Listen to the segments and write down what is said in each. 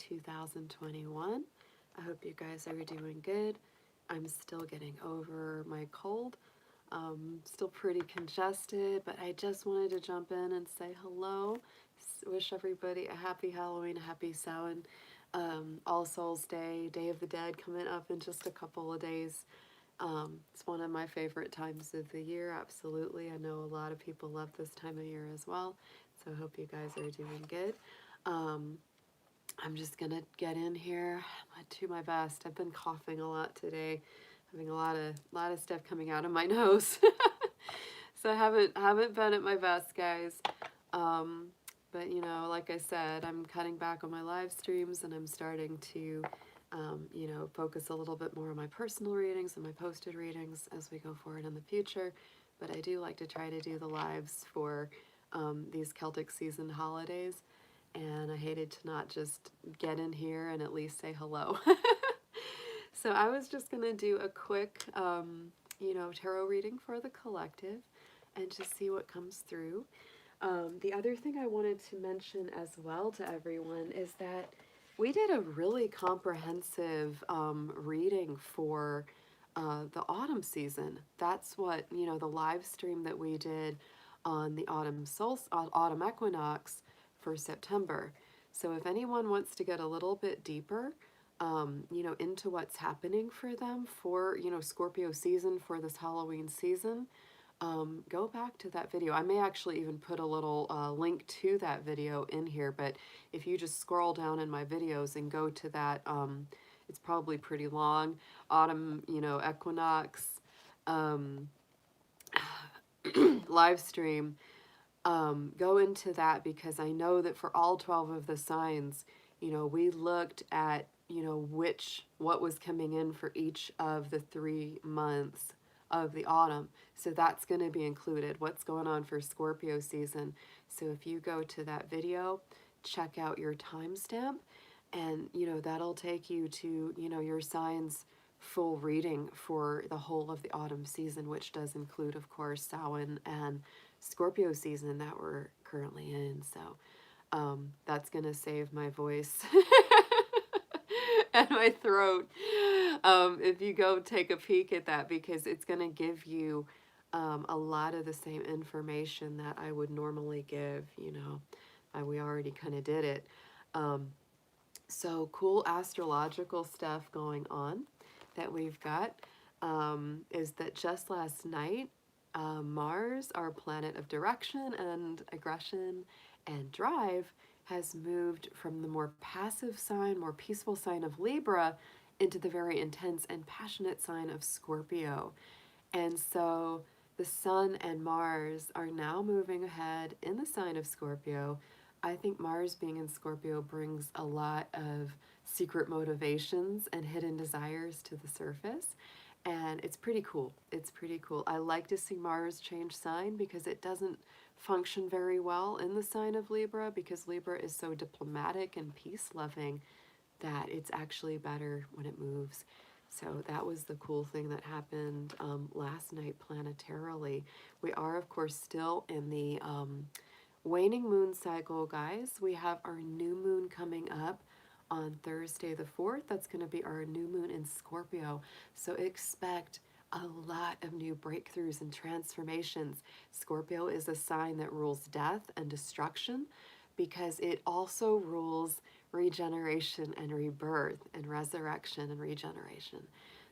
2021. I hope you guys are doing good. I'm still getting over my cold. Still pretty congested, but I just wanted to jump in and say hello. Wish everybody a happy Halloween, a happy Samhain, All Souls Day, Day of the Dead coming up in just a couple of days. It's one of my favorite times of the year, absolutely. I know a lot of people love this time of year as well, so I hope you guys are doing good. I'm just gonna get in here. I'm gonna do my best. I've been coughing a lot today, having a lot of stuff coming out of my nose. So I haven't been at my best, guys. But you know, like I said, I'm cutting back on my live streams and I'm starting to you know, focus a little bit more on my personal readings and my posted readings as we go forward in the future. But I do like to try to do the lives for these Celtic season holidays. And I hated to not just get in here and at least say hello. So I was just going to do a quick, you know, tarot reading for the collective and just see what comes through. The other thing I wanted to mention as well to everyone is that we did a really comprehensive reading for the autumn season. That's what, you know, the live stream that we did on the autumn equinox for September. So if anyone wants to get a little bit deeper, you know, into what's happening for them for, you know, Scorpio season for this Halloween season, go back to that video. I may actually even put a little link to that video in here, but if you just scroll down in my videos and go to that, it's probably pretty long, autumn, you know, equinox live stream, go into that because I know that for all 12 of the signs, you know, we looked at, you know, what was coming in for each of the 3 months of the autumn. So that's going to be included, what's going on for Scorpio season. So if you go to that video, check out your timestamp, and, you know, that'll take you to, you know, your signs full reading for the whole of the autumn season, which does include, of course, Samhain and Scorpio season that we're currently in. So that's going to save my voice and my throat if you go take a peek at that, because it's going to give you a lot of the same information that I would normally give, you know. We already kind of did it. So cool astrological stuff going on that we've got is that just last night, Mars, our planet of direction and aggression and drive, has moved from the more passive sign, more peaceful sign of Libra into the very intense and passionate sign of Scorpio. And so the Sun and Mars are now moving ahead in the sign of Scorpio. I think Mars being in Scorpio brings a lot of secret motivations and hidden desires to the surface. And it's pretty cool. It's pretty cool. I like to see Mars change sign because it doesn't function very well in the sign of Libra, because Libra is so diplomatic and peace-loving that it's actually better when it moves. So that was the cool thing that happened last night planetarily. We are, of course, still in the waning moon cycle, guys. We have our new moon coming up on Thursday the 4th. That's going to be our new moon in Scorpio. So expect a lot of new breakthroughs and transformations. Scorpio is a sign that rules death and destruction because it also rules regeneration and rebirth and resurrection and regeneration.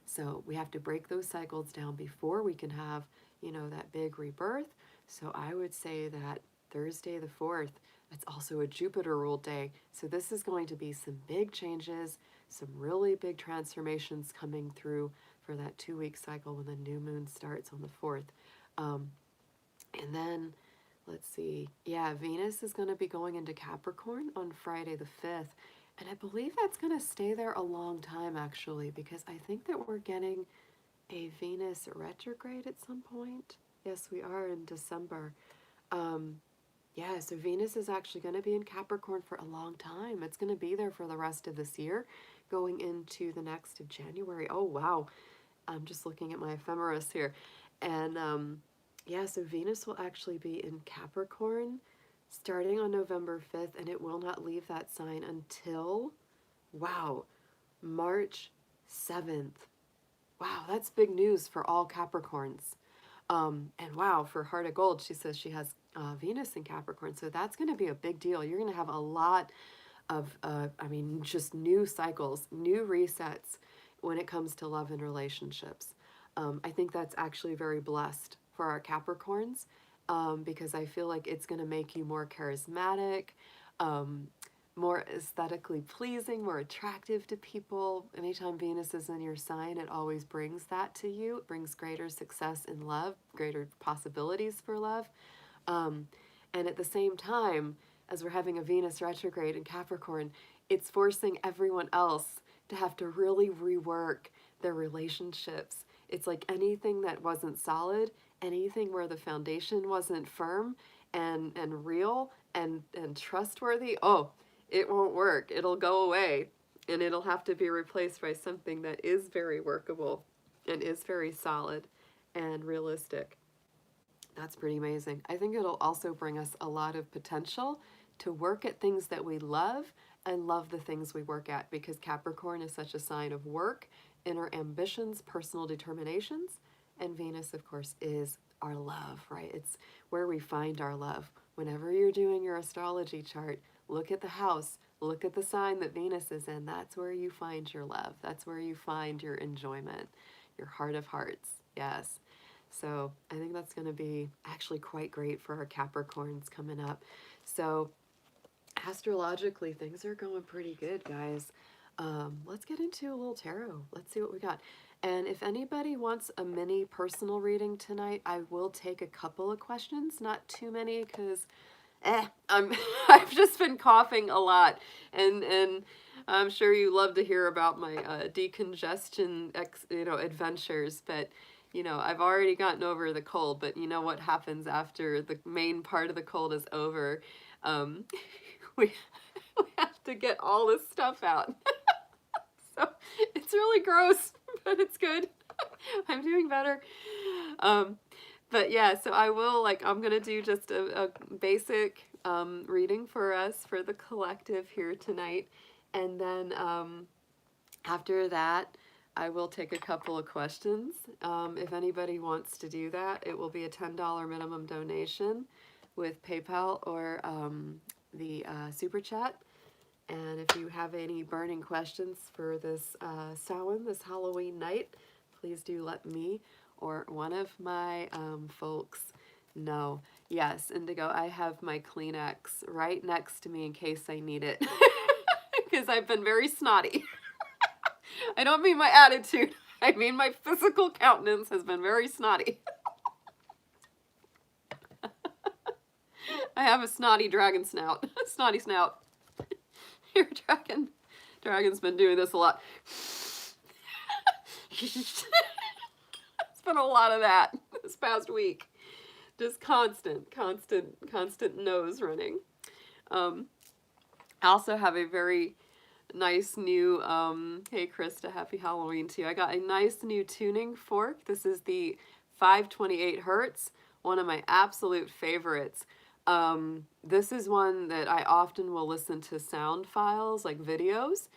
So we have to break those cycles down before we can have, you know, that big rebirth. So I would say that Thursday the 4th, it's also a Jupiter ruled day. So this is going to be some big changes, some really big transformations coming through for that 2-week cycle when the new moon starts on the 4th. And then, let's see, yeah, Venus is going to be going into Capricorn on Friday the 5th. And I believe that's going to stay there a long time, actually, because I think that we're getting a Venus retrograde at some point. Yes, we are in December. Yeah, so Venus is actually going to be in Capricorn for a long time. It's going to be there for the rest of this year, going into the next of January. Oh, wow. I'm just looking at my ephemeris here. And yeah, so Venus will actually be in Capricorn starting on November 5th, and it will not leave that sign until Wow, March 7th. Wow, that's big news for all Capricorns. And wow, for Heart of Gold, she says she has Venus in Capricorn. So that's going to be a big deal. You're going to have a lot of, I mean, just new cycles, new resets when it comes to love and relationships. I think that's actually very blessed for our Capricorns, because I feel like it's going to make you more charismatic, um, more aesthetically pleasing, more attractive to people. Anytime Venus is in your sign, it always brings that to you. It brings greater success in love, greater possibilities for love. Um, and at the same time, as we're having a Venus retrograde in Capricorn, it's forcing everyone else to have to really rework their relationships. It's like anything that wasn't solid, anything where the foundation wasn't firm and real and trustworthy, oh, it won't work. It'll go away and it'll have to be replaced by something that is very workable and is very solid and realistic. That's pretty amazing. I think it'll also bring us a lot of potential to work at things that we love and love the things we work at, because Capricorn is such a sign of work, inner ambitions, personal determinations, and Venus, of course, is our love, right? It's where we find our love. Whenever you're doing your astrology chart, look at the house, look at the sign that Venus is in. That's where you find your love. That's where you find your enjoyment, your heart of hearts. Yes. So I think that's going to be actually quite great for our Capricorns coming up. So astrologically, things are going pretty good, guys. Let's get into a little tarot. Let's see what we got. And if anybody wants a mini personal reading tonight, I will take a couple of questions, not too many, because I've just been coughing a lot, and I'm sure you love to hear about my decongestion adventures, but I've already gotten over the cold. But you know what happens after the main part of the cold is over? Um, we we have to get all this stuff out. So it's really gross, but it's good. I'm doing better. Um, but yeah, so I'm going to do just a basic reading for us, for the collective here tonight. And then after that, I will take a couple of questions. If anybody wants to do that, it will be a $10 minimum donation with PayPal or the Super Chat. And if you have any burning questions for this Samhain, this Halloween night, please do let me or one of my folks know. Yes, Indigo, I have my Kleenex right next to me in case I need it. Because I've been very snotty. I don't mean my attitude. I mean my physical countenance has been very snotty. I have a snotty dragon snout. Snotty snout. Here, Dragon's been doing this a lot. It's been a lot of that this past week. Just constant nose running. I also have a very nice new, hey Krista, happy Halloween to you. I got a nice new tuning fork. This is the 528 Hertz, one of my absolute favorites. This is one that I often will listen to sound files, like videos,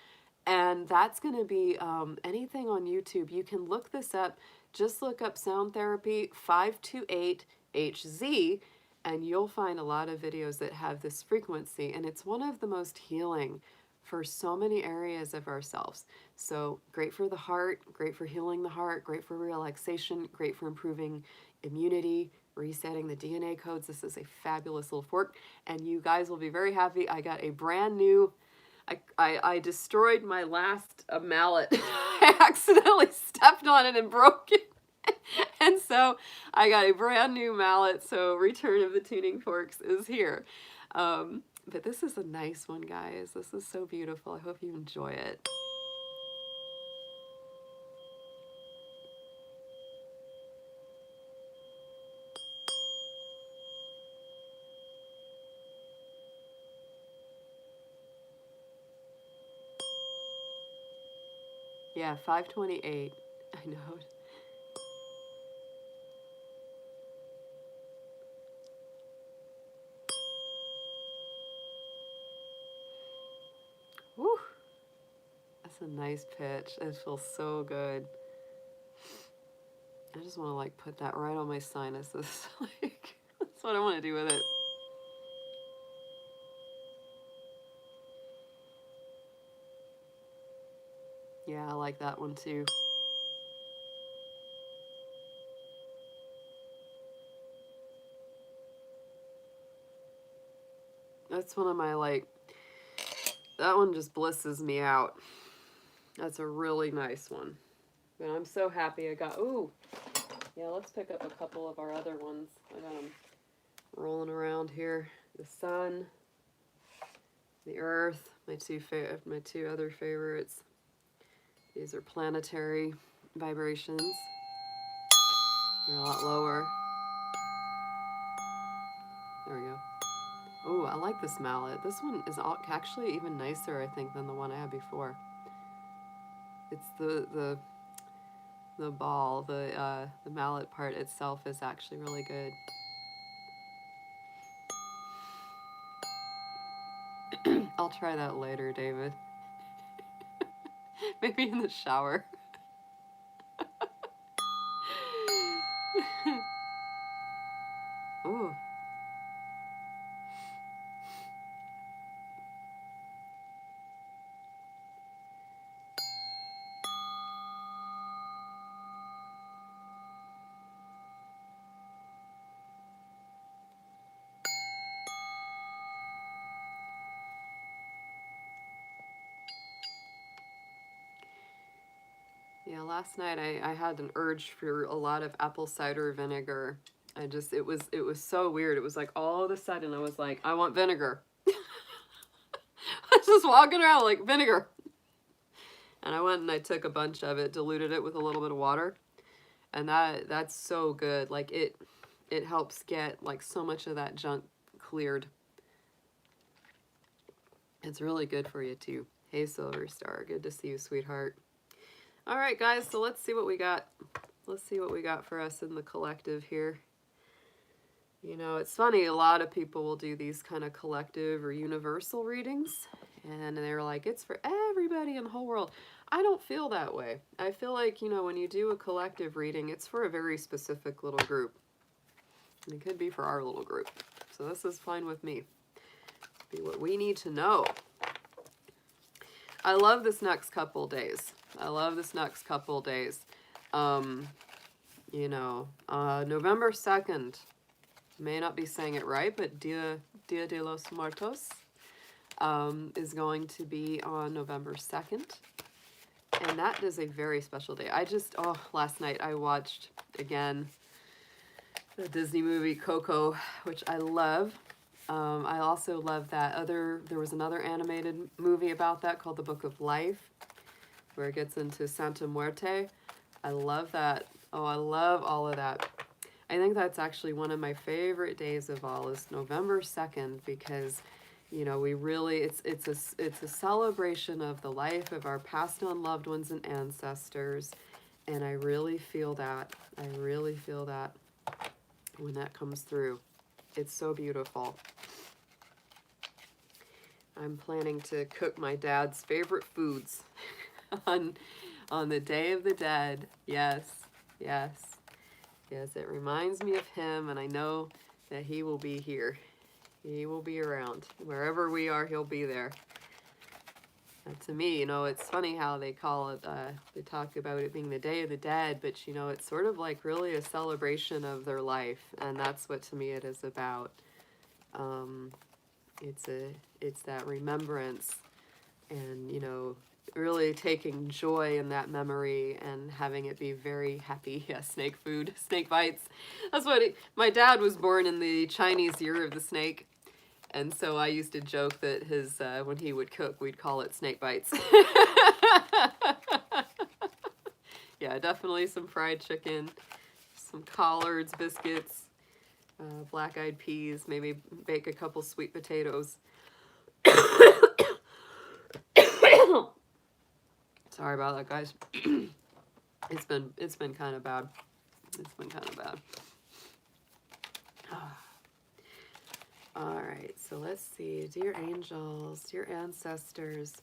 and that's going to be anything on YouTube. You can look this up. Just look up Sound Therapy 528 HZ, and you'll find a lot of videos that have this frequency, and it's one of the most healing for so many areas of ourselves. So great for the heart, great for healing the heart, great for relaxation, great for improving immunity, resetting the DNA codes. This is a fabulous little fork, and you guys will be very happy. I got a brand new, I destroyed my last mallet. I accidentally stepped on it and broke it. And so I got a brand new mallet, so Return of the Tuning Forks is here. But this is a nice one, guys. This is so beautiful. I hope you enjoy it. Yeah, 528. I know. Woo. It's a nice pitch. It feels so good. I just want to like put that right on my sinuses. Like, that's what I want to do with it. Yeah, I like that one too. That's one of my like, that one just blisses me out. That's a really nice one. And I'm so happy I got, ooh, yeah, let's pick up a couple of our other ones. I got them rolling around here. The sun, the earth, my two other favorites. These are planetary vibrations. They're a lot lower. There we go. Oh, I like this mallet. This one is actually even nicer, I think, than the one I had before. It's the ball, the mallet part itself is actually really good. I'll try that later, David. Maybe in the shower. Ooh. Yeah, last night I had an urge for a lot of apple cider vinegar. It was so weird. It was like all of a sudden I was like, I want vinegar. I was just walking around like vinegar. And I went and I took a bunch of it, diluted it with a little bit of water. And that's so good. Like it helps get like so much of that junk cleared. It's really good for you too. Hey Silver Star, good to see you, sweetheart. All right, guys, so let's see what we got. Let's see what we got for us in the collective here. You know, it's funny, a lot of people will do these kind of collective or universal readings, and they're like, it's for everybody in the whole world. I don't feel that way. I feel like, you know, when you do a collective reading, it's for a very specific little group. And it could be for our little group. So this is fine with me. Be what we need to know. I love this next couple days. I love this next couple days. You know, November 2nd, may not be saying it right, but Dia de los Muertos is going to be on November 2nd. And that is a very special day. Last night I watched, again, the Disney movie Coco, which I love. I also love there was another animated movie about that called The Book of Life, where it gets into Santa Muerte. I love that. Oh, I love all of that. I think that's actually one of my favorite days of all is November 2nd because, you know, we really, it's a celebration of the life of our passed on loved ones and ancestors. And I really feel that. I really feel that when that comes through. It's so beautiful. I'm planning to cook my dad's favorite foods on the Day of the Dead. Yes, yes, yes. It reminds me of him, and I know that he will be here. He will be around. Wherever we are, he'll be there. And to me, you know, it's funny how they call it, they talk about it being the Day of the Dead, but, you know, it's sort of like really a celebration of their life, and that's what to me it is about. It's that remembrance and, you know, really taking joy in that memory and having it be very happy. Yeah, snake food, snake bites. That's what my dad was born in the Chinese Year of the Snake. And so I used to joke that his when he would cook, we'd call it snake bites. Yeah, definitely some fried chicken, some collards, biscuits, black-eyed peas, maybe bake a couple sweet potatoes. Sorry about that, guys. It's been kind of bad. It's been kind of bad. All right, so let's see. Dear angels, dear ancestors,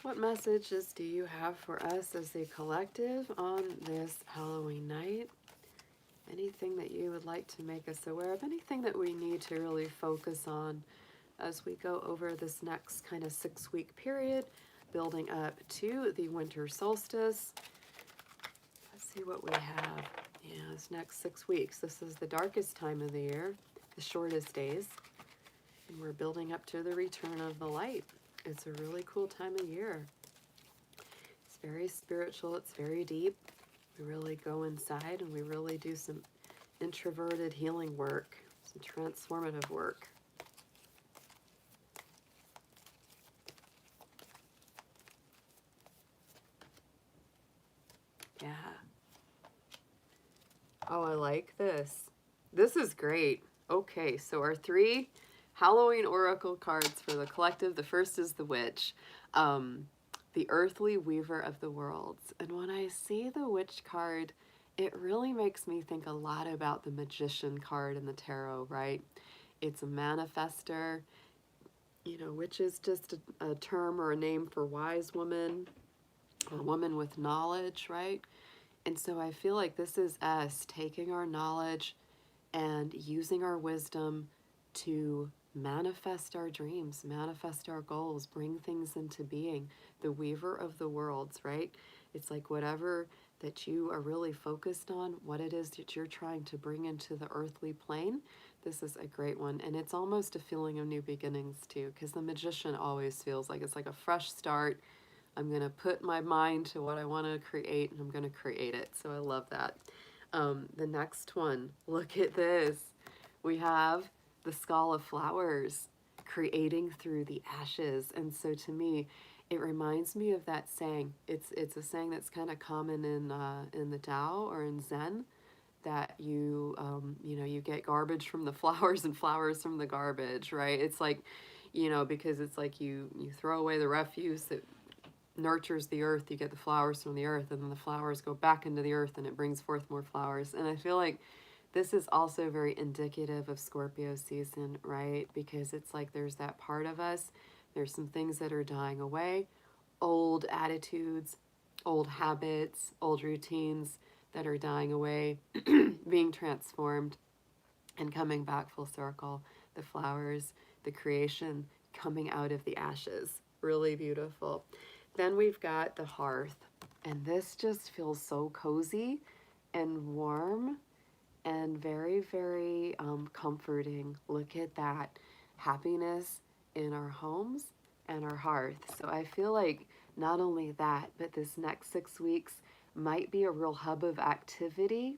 What messages do you have for us as a collective on this Halloween night? Anything that you would like to make us aware of? Anything that we need to really focus on as we go over this next kind of 6-week period, building up to the winter solstice? Let's see what we have. Yeah, this next 6 weeks. This is the darkest time of the year, the shortest days, and we're building up to the return of the light. It's a really cool time of year. It's very spiritual. It's very deep. We really go inside and we really do some introverted healing work, some transformative work. Yeah. Oh, I like this. This is great. Okay, so our 3 Halloween Oracle cards for the collective. The first is the Witch, the Earthly Weaver of the Worlds. And when I see the Witch card, it really makes me think a lot about the Magician card in the tarot, right? It's a manifester. You know, witch is just a term or a name for wise woman or woman with knowledge, right? And so I feel like this is us taking our knowledge and using our wisdom to manifest our dreams, manifest our goals, bring things into being. The weaver of the worlds, right? It's like whatever that you are really focused on, what it is that you're trying to bring into the earthly plane. This is a great one. And it's almost a feeling of new beginnings too, because the Magician always feels like it's like a fresh start. I'm going to put my mind to what I want to create, and I'm going to create it. So I love that. The next one, look at this. We have the Skull of Flowers, creating through the ashes. And so to me, it reminds me of that saying. It's a saying that's kind of common in the Tao or in Zen, that you you get garbage from the flowers and flowers from the garbage, right? It's like, because it's like you throw away the refuse that nurtures the earth, you get the flowers from the earth, and then the flowers go back into the earth and it brings forth more flowers. And I feel like this is also very indicative of Scorpio season, right? Because it's like there's that part of us, there's some things that are dying away, old attitudes, old habits, old routines that are dying away, being transformed and coming back full circle. The flowers, the creation coming out of the ashes. Really beautiful. Then we've got the hearth, and this just feels so cozy and warm and very, very comforting. Look at that happiness in our homes and our hearth. So I feel like not only that, but this next 6 weeks might be a real hub of activity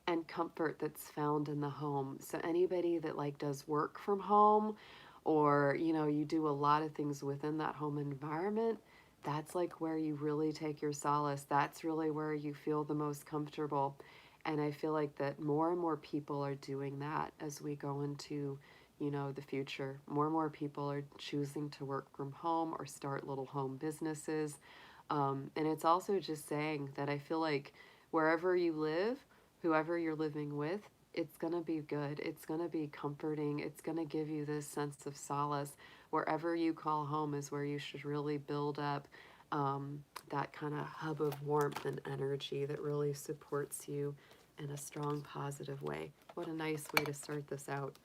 and comfort that's found in the home. So anybody that like does work from home, or you do a lot of things within that home environment, that's like where you really take your solace. That's really where you feel the most comfortable. And I feel like that more and more people are doing that as we go into the future. More and more people are choosing to work from home or start little home businesses. And it's also just saying that I feel like wherever you live, whoever you're living with, it's going to be good. It's going to be comforting. It's going to give you this sense of solace. Wherever you call home is where you should really build up that kind of hub of warmth and energy that really supports you in a strong, positive way. What a nice way to start this out.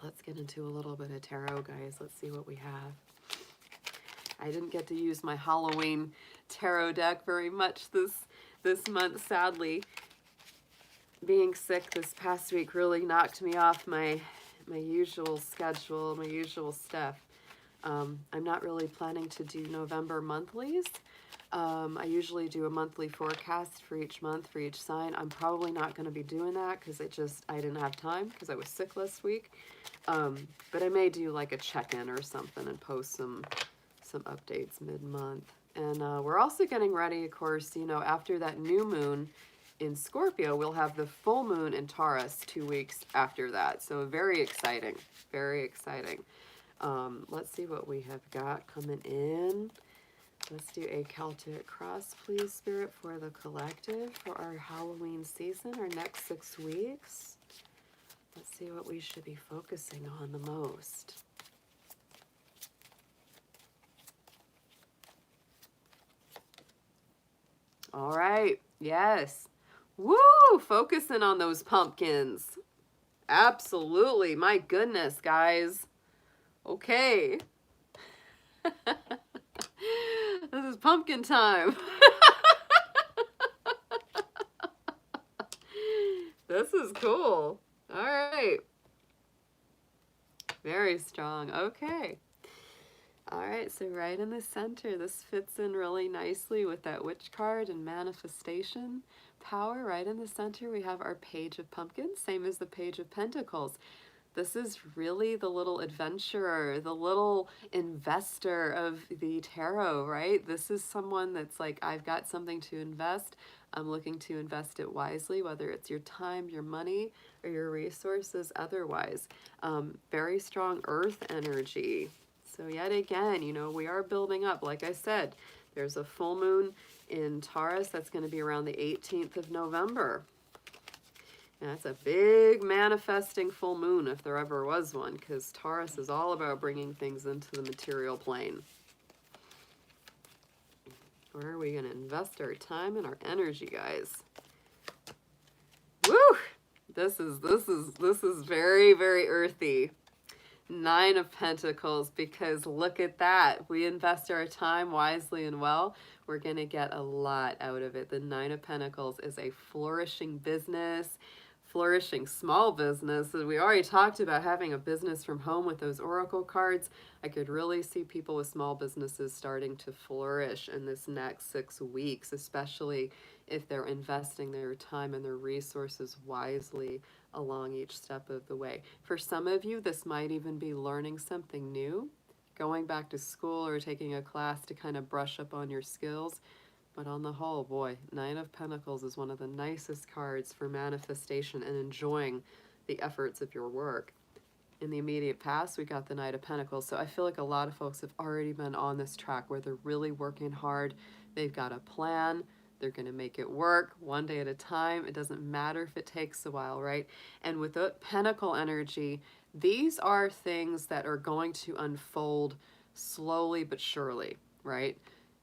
Let's get into a little bit of tarot, guys. Let's see what we have. I didn't get to use my Halloween tarot deck very much this month, sadly. Being sick this past week really knocked me off my usual schedule, my usual stuff. I'm not really planning to do November monthlies. I usually do a monthly forecast for each month, for each sign. I'm probably not going to be doing that because I didn't have time because I was sick last week. But I may do like a check-in or something and post some updates mid-month. And we're also getting ready, of course, after that new moon in Scorpio, we'll have the full moon in Taurus 2 weeks after that. So very exciting, very exciting. Let's see what we have got coming in. Let's do a Celtic cross, please, Spirit, for the collective for our Halloween season, our next 6 weeks. Let's see what we should be focusing on the most. All right. Yes. Woo! Focusing on those pumpkins. Absolutely. My goodness, guys. Okay. This is pumpkin time. This is cool. All right. Very strong. Okay. All right, so right in the center, this fits in really nicely with that witch card and manifestation power. Right in the center, we have our page of pumpkins, same as the page of pentacles. This is really the little adventurer, the little investor of the tarot, right? This is someone that's like, I've got something to invest. I'm looking to invest it wisely, whether it's your time, your money, or your resources otherwise. Very strong earth energy. So yet again, you know, we are building up. Like I said, there's a full moon in Taurus that's going to be around the 18th of November. And that's a big manifesting full moon if there ever was one, because Taurus is all about bringing things into the material plane. Where are we going to invest our time and our energy, guys? Woo! This is very, very earthy. Nine of Pentacles, because look at that. We invest our time wisely and well, we're going to get a lot out of it. The Nine of Pentacles is a flourishing business, flourishing small business. We already talked about having a business from home with those oracle cards. I could really see people with small businesses starting to flourish in this next 6 weeks, especially if they're investing their time and their resources wisely along each step of the way. For some of you, this might even be learning something new, going back to school or taking a class to kind of brush up on your skills. But on the whole, boy, Nine of Pentacles is one of the nicest cards for manifestation and enjoying the efforts of your work. In the immediate past, we got the Knight of Pentacles. So I feel like a lot of folks have already been on this track where they're really working hard. They've got a plan. They're going to make it work one day at a time. It doesn't matter if it takes a while, right? And with the Pentacle energy, these are things that are going to unfold slowly but surely, right?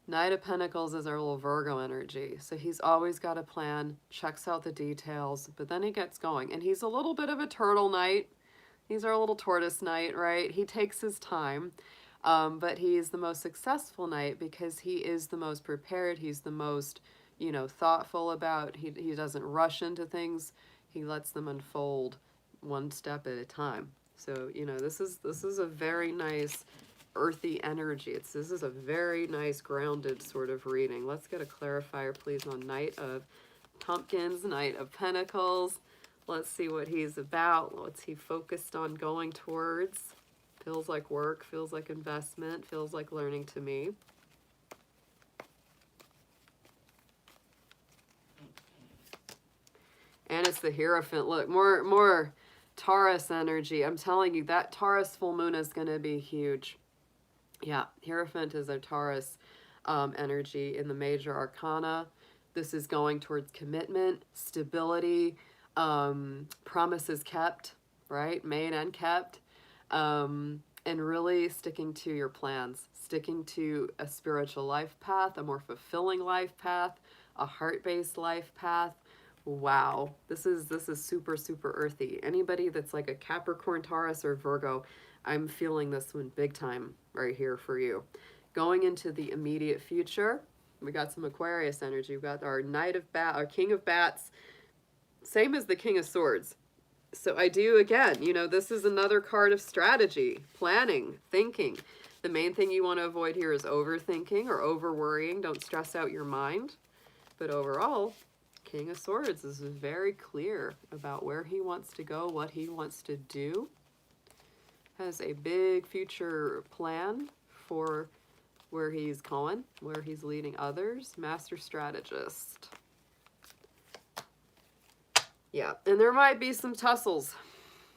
Knight of Pentacles is our little Virgo energy. So he's always got a plan, checks out the details, but then he gets going. And he's a little bit of a turtle knight. He's our little tortoise knight, right? He takes his time, but he's the most successful knight because he is the most prepared. He's the most, you know, thoughtful about. He doesn't rush into things. He lets them unfold one step at a time. So, you know, this is a very nice earthy energy. This is a very nice grounded sort of reading. Let's get a clarifier, please, on Knight of Pumpkins, Knight of Pentacles. Let's see what he's about. What's he focused on going towards? Feels like work, feels like investment, feels like learning to me. And it's the Hierophant. Look, more Taurus energy. I'm telling you, that Taurus full moon is going to be huge. Yeah, Hierophant is a Taurus energy in the major arcana. This is going towards commitment, stability, promises kept, right? Made and kept. And really sticking to your plans, sticking to a spiritual life path, a more fulfilling life path, a heart-based life path. Wow, this is super, super earthy. Anybody that's like a Capricorn, Taurus, or Virgo, I'm feeling this one big time right here for you. Going into the immediate future, we got some Aquarius energy. We've got our our King of Bats, same as the King of Swords. So I do, again, you know, this is another card of strategy, planning, thinking. The main thing you want to avoid here is overthinking or over-worrying. Don't stress out your mind. But overall, King of Swords is very clear about where he wants to go, what he wants to do. Has a big future plan for where he's going, where he's leading others. Master strategist. Yeah, and there might be some tussles.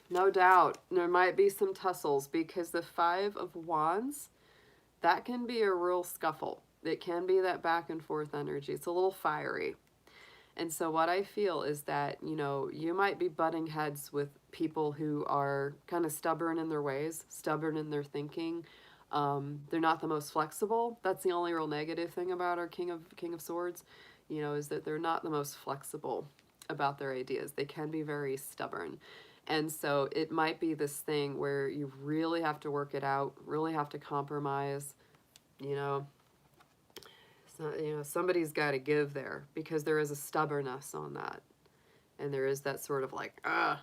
No doubt. There might be some tussles because the Five of Wands, that can be a real scuffle. It can be that back and forth energy. It's a little fiery. And so what I feel is that, you know, you might be butting heads with people who are kind of stubborn in their ways, stubborn in their thinking. They're not the most flexible. That's the only real negative thing about our King of Swords. you know, is that they're not the most flexible about their ideas. They can be very stubborn. And so it might be this thing where you really have to work it out, really have to compromise, you know. So, you know, somebody's got to give there because there is a stubbornness on that. And there is that sort of like,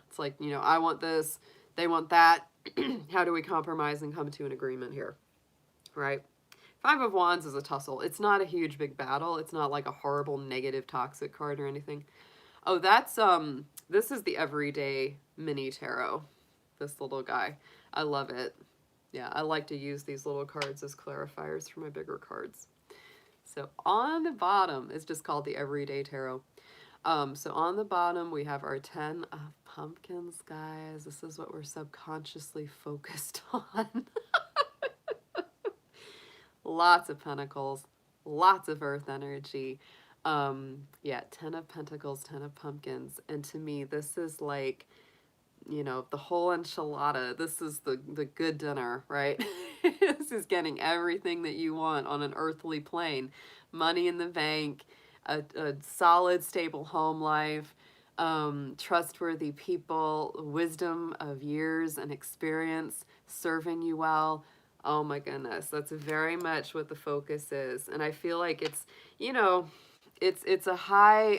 it's like, you know, I want this, they want that. How do we compromise and come to an agreement here? Right? Five of Wands is a tussle. It's not a huge big battle. It's not like a horrible negative toxic card or anything. Oh, that's this is the everyday mini tarot. This little guy. I love it. Yeah, I like to use these little cards as clarifiers for my bigger cards. So on the bottom is just called the everyday tarot. So on the bottom we have our 10 of pumpkins, guys. This is what we're subconsciously focused on. Lots of pentacles, lots of earth energy. Yeah, 10 of pentacles, 10 of pumpkins. And to me, this is like, you know, the whole enchilada. This is the good dinner, right? This is getting everything that you want on an earthly plane. Money in the bank, a solid, stable home life, trustworthy people, wisdom of years and experience, serving you well. Oh my goodness, that's very much what the focus is. And I feel like it's, you know, it's a high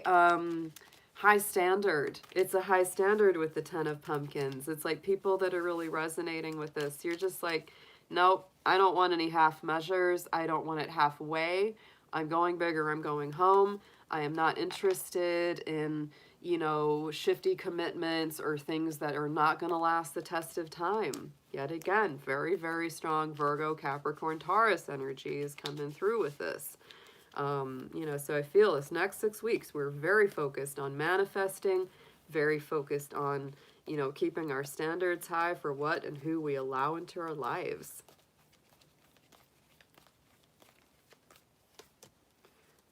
standard. It's a high standard with the 10 of pumpkins. It's like people that are really resonating with this. You're just like, nope, I don't want any half measures. I don't want it halfway. I'm going bigger. I'm going home. I am not interested in, you know, shifty commitments or things that are not going to last the test of time. Yet again, very, very strong Virgo, Capricorn, Taurus energy is coming through with this. You know, so I feel this next 6 weeks, we're very focused on manifesting, very focused on, you know, keeping our standards high for what and who we allow into our lives.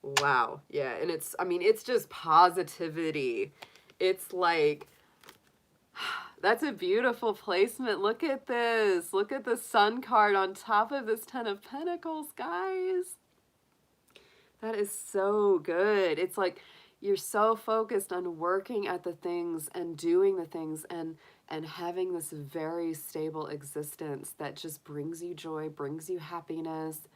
Wow. Yeah. And it's, I mean, it's just positivity. It's like, that's a beautiful placement. Look at this. Look at the Sun card on top of this 10 of Pentacles, guys. That is so good. It's like you're so focused on working at the things and doing the things and having this very stable existence that just brings you joy, brings you happiness,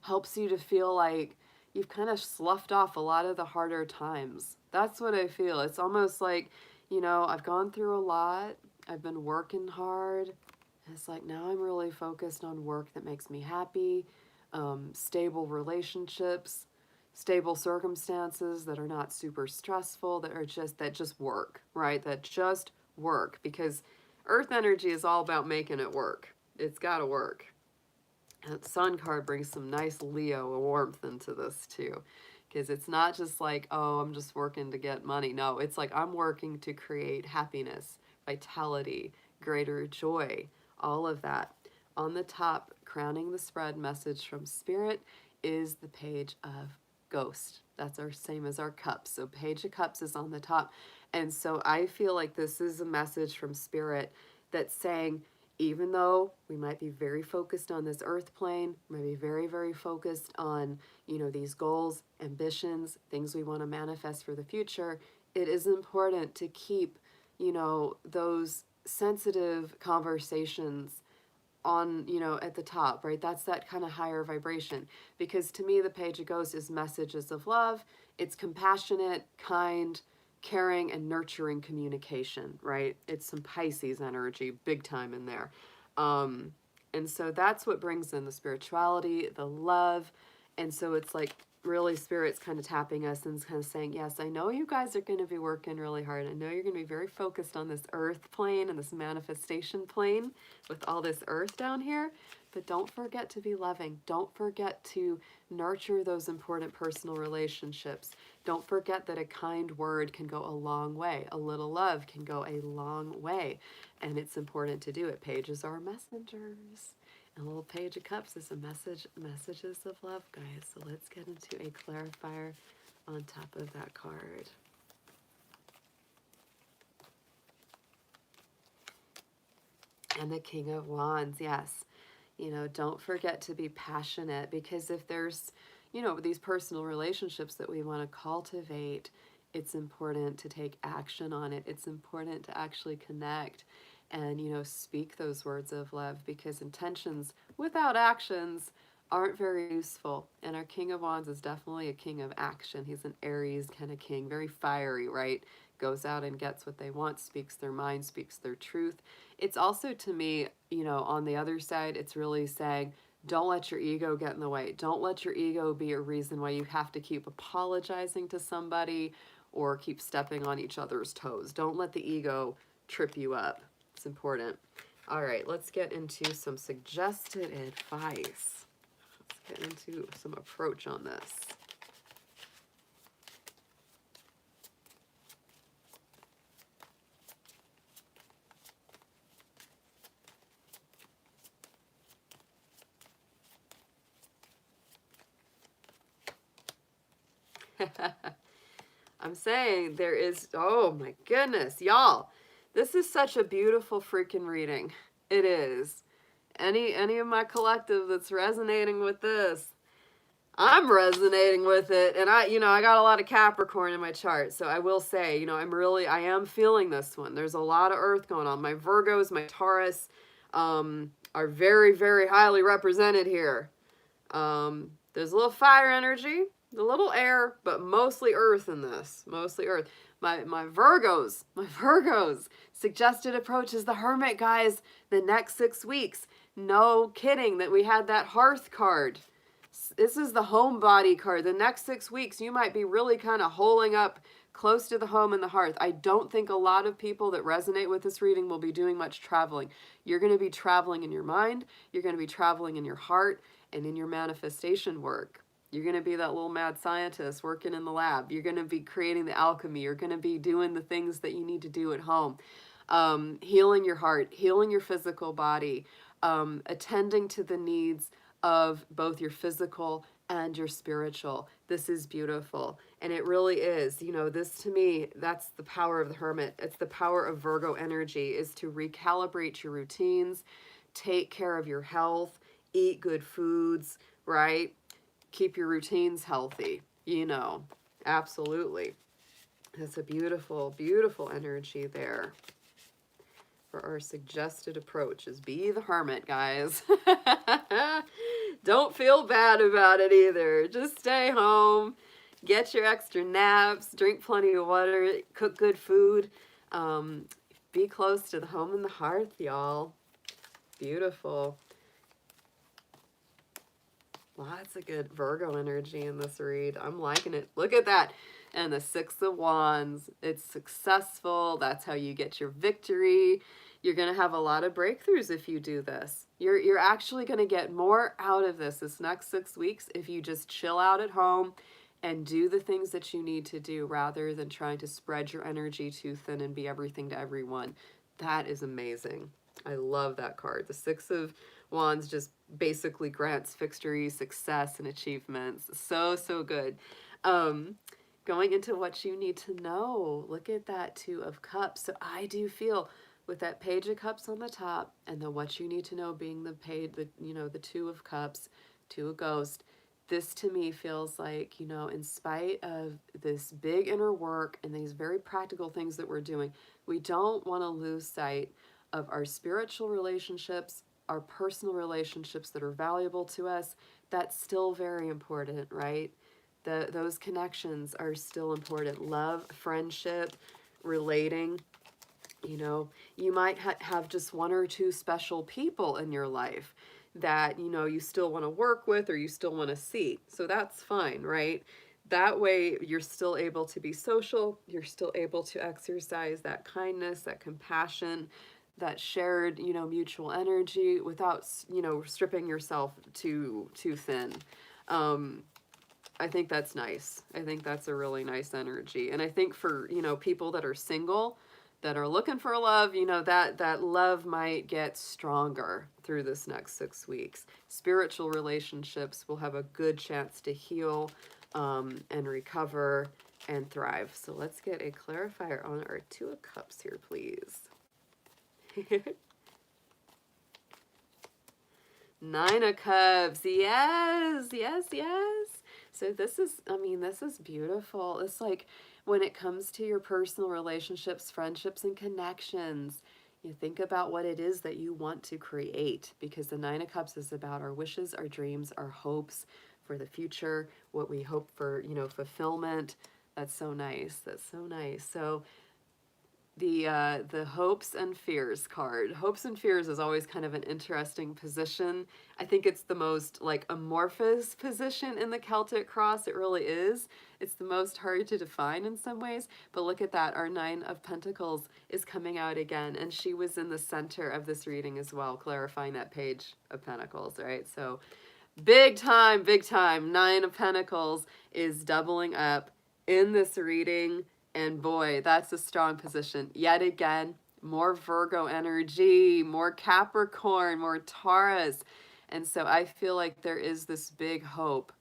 helps you to feel like you've kind of sloughed off a lot of the harder times. That's what I feel. It's almost like, you know, I've gone through a lot. I've been working hard. It's like now I'm really focused on work that makes me happy, stable relationships, stable circumstances that are not super stressful, that just work, right? That just work, because earth energy is all about making it work. It's got to work. And Sun card brings some nice Leo warmth into this too, because it's not just like, oh, I'm just working to get money. No, it's like I'm working to create happiness, vitality, greater joy, all of that. On the top, crowning the spread message from Spirit is the Page of Ghost. That's our same as our cups. So Page of Cups is on the top. And so I feel like this is a message from Spirit that's saying, even though we might be very focused on this earth plane, we might be very, very focused on, you know, these goals, ambitions, things we want to manifest for the future, it is important to keep, you know, those sensitive conversations on, you know, at the top, right? That's that kind of higher vibration. Because to me, the Page of Ghosts is messages of love. It's compassionate, kind, caring, and nurturing communication, right? It's some Pisces energy, big time in there. And so that's what brings in the spirituality, the love. And so it's like really Spirit's kind of tapping us and kind of saying, yes, I know you guys are going to be working really hard. I know you're going to be very focused on this earth plane and this manifestation plane with all this earth down here. But don't forget to be loving. Don't forget to nurture those important personal relationships. Don't forget that a kind word can go a long way. A little love can go a long way. And it's important to do it. Pages are messengers. And a little Page of Cups is a messages of love, guys. So let's get into a clarifier on top of that card. And the King of Wands, yes. You know, don't forget to be passionate, because if there's, you know, these personal relationships that we want to cultivate, it's important to take action on it. It's important to actually connect and, you know, speak those words of love, because intentions without actions aren't very useful. And our King of Wands is definitely a king of action. He's an Aries kind of king, very fiery, right? Goes out and gets what they want, speaks their mind, speaks their truth. It's also, to me, you know, on the other side, it's really saying, don't let your ego get in the way. Don't let your ego be a reason why you have to keep apologizing to somebody or keep stepping on each other's toes. Don't let the ego trip you up. It's important. All right, let's get into some suggested advice. Let's get into some approach on this. I'm saying there is, oh my goodness, y'all, this is such a beautiful freaking reading. It is. Any of my collective that's resonating with this, I'm resonating with it. And I got a lot of Capricorn in my chart. So I will say, I am feeling this one. There's a lot of earth going on. My Virgos, my Taurus, are very, very highly represented here. There's a little fire energy, a little air, but mostly earth in this. Mostly earth. My Virgos, suggested approach is the Hermit, guys, the next 6 weeks. No kidding that we had that Hearth card. This is the homebody card. The next 6 weeks, you might be really kind of holing up close to the home and the hearth. I don't think a lot of people that resonate with this reading will be doing much traveling. You're going to be traveling in your mind. You're going to be traveling in your heart and in your manifestation work. You're going to be that little mad scientist working in the lab. You're going to be creating the alchemy. You're going to be doing the things that you need to do at home. Healing your heart, healing your physical body, attending to the needs of both your physical and your spiritual. This is beautiful. And it really is. This to me, that's the power of the Hermit. It's the power of Virgo energy, is to recalibrate your routines, take care of your health, eat good foods, right? Keep your routines healthy, absolutely. That's a beautiful, beautiful energy there. For our suggested approach is be the Hermit, guys. Don't feel bad about it either. Just stay home, get your extra naps, drink plenty of water, cook good food. Be close to the home and the hearth, y'all. Beautiful. Lots of good Virgo energy in this read. I'm liking it. Look at that. And the Six of Wands. It's successful. That's how you get your victory. You're going to have a lot of breakthroughs if you do this. You're actually going to get more out of this next 6 weeks if you just chill out at home and do the things that you need to do rather than trying to spread your energy too thin and be everything to everyone. That is amazing. I love that card. The Six of Wands just basically grants victory, success, and achievements. So, so good. Going into what you need to know. Look at that Two of Cups. So I do feel with that Page of Cups on the top and the what you need to know being the Two of Cups, Two of Ghost, this to me feels like, in spite of this big inner work and these very practical things that we're doing, we don't want to lose sight of our spiritual relationships, our personal relationships that are valuable to us. That's still very important, right? Those connections are still important. Love, friendship, relating. You might have just one or two special people in your life that, you still want to work with or you still want to see. So that's fine, right? That way you're still able to be social. You're still able to exercise that kindness, that compassion, that shared, mutual energy without, stripping yourself too thin. I think that's nice. I think that's a really nice energy. And I think for, people that are single, that are looking for love, that love might get stronger through this next 6 weeks. Spiritual relationships will have a good chance to heal and recover and thrive. So let's get a clarifier on our Two of Cups here, please. Nine of Cups. Yes, yes, yes. So this is, I mean, this is beautiful. It's like when it comes to your personal relationships, friendships, and connections, you think about what it is that you want to create, because the Nine of Cups is about our wishes, our dreams, our hopes for the future, what we hope for, you know, fulfillment. That's so nice. That's so nice. So the hopes and fears card. Hopes and fears is always kind of an interesting position. I think it's the most like amorphous position in the Celtic cross. It really is. It's the most hard to define in some ways. But look at that. Our Nine of Pentacles is coming out again. And she was in the center of this reading as well, clarifying that Page of Pentacles, right? So big time, big time. Nine of Pentacles is doubling up in this reading. And boy, that's a strong position. Yet again, more Virgo energy, more Capricorn, more Taurus. And so I feel like there is this big hope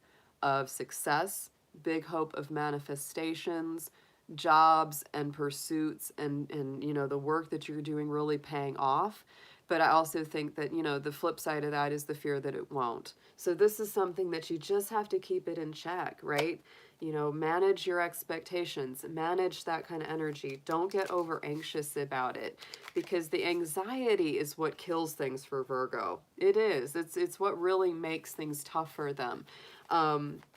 of success, big hope of manifestations, jobs and pursuits, and you know, the work that you're doing really paying off. But I also think that, you know, the flip side of that is the fear that it won't. So this is something that you just have to keep it in check, right? You know, manage your expectations, manage that kind of energy. Don't get over anxious about it, because the anxiety is what kills things for Virgo. It is. It's what really makes things tough for them.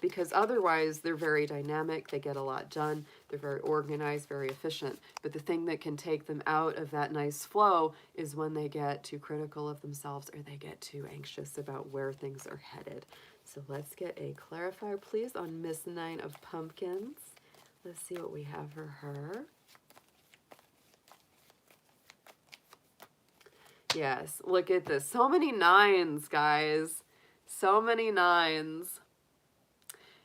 Because otherwise they're very dynamic, they get a lot done, they're very organized, very efficient. But the thing that can take them out of that nice flow is when they get too critical of themselves, or they get too anxious about where things are headed. So let's get a clarifier, please, on Miss Nine of Pumpkins. Let's see what we have for her. Yes, look at this. So many nines, guys. So many nines.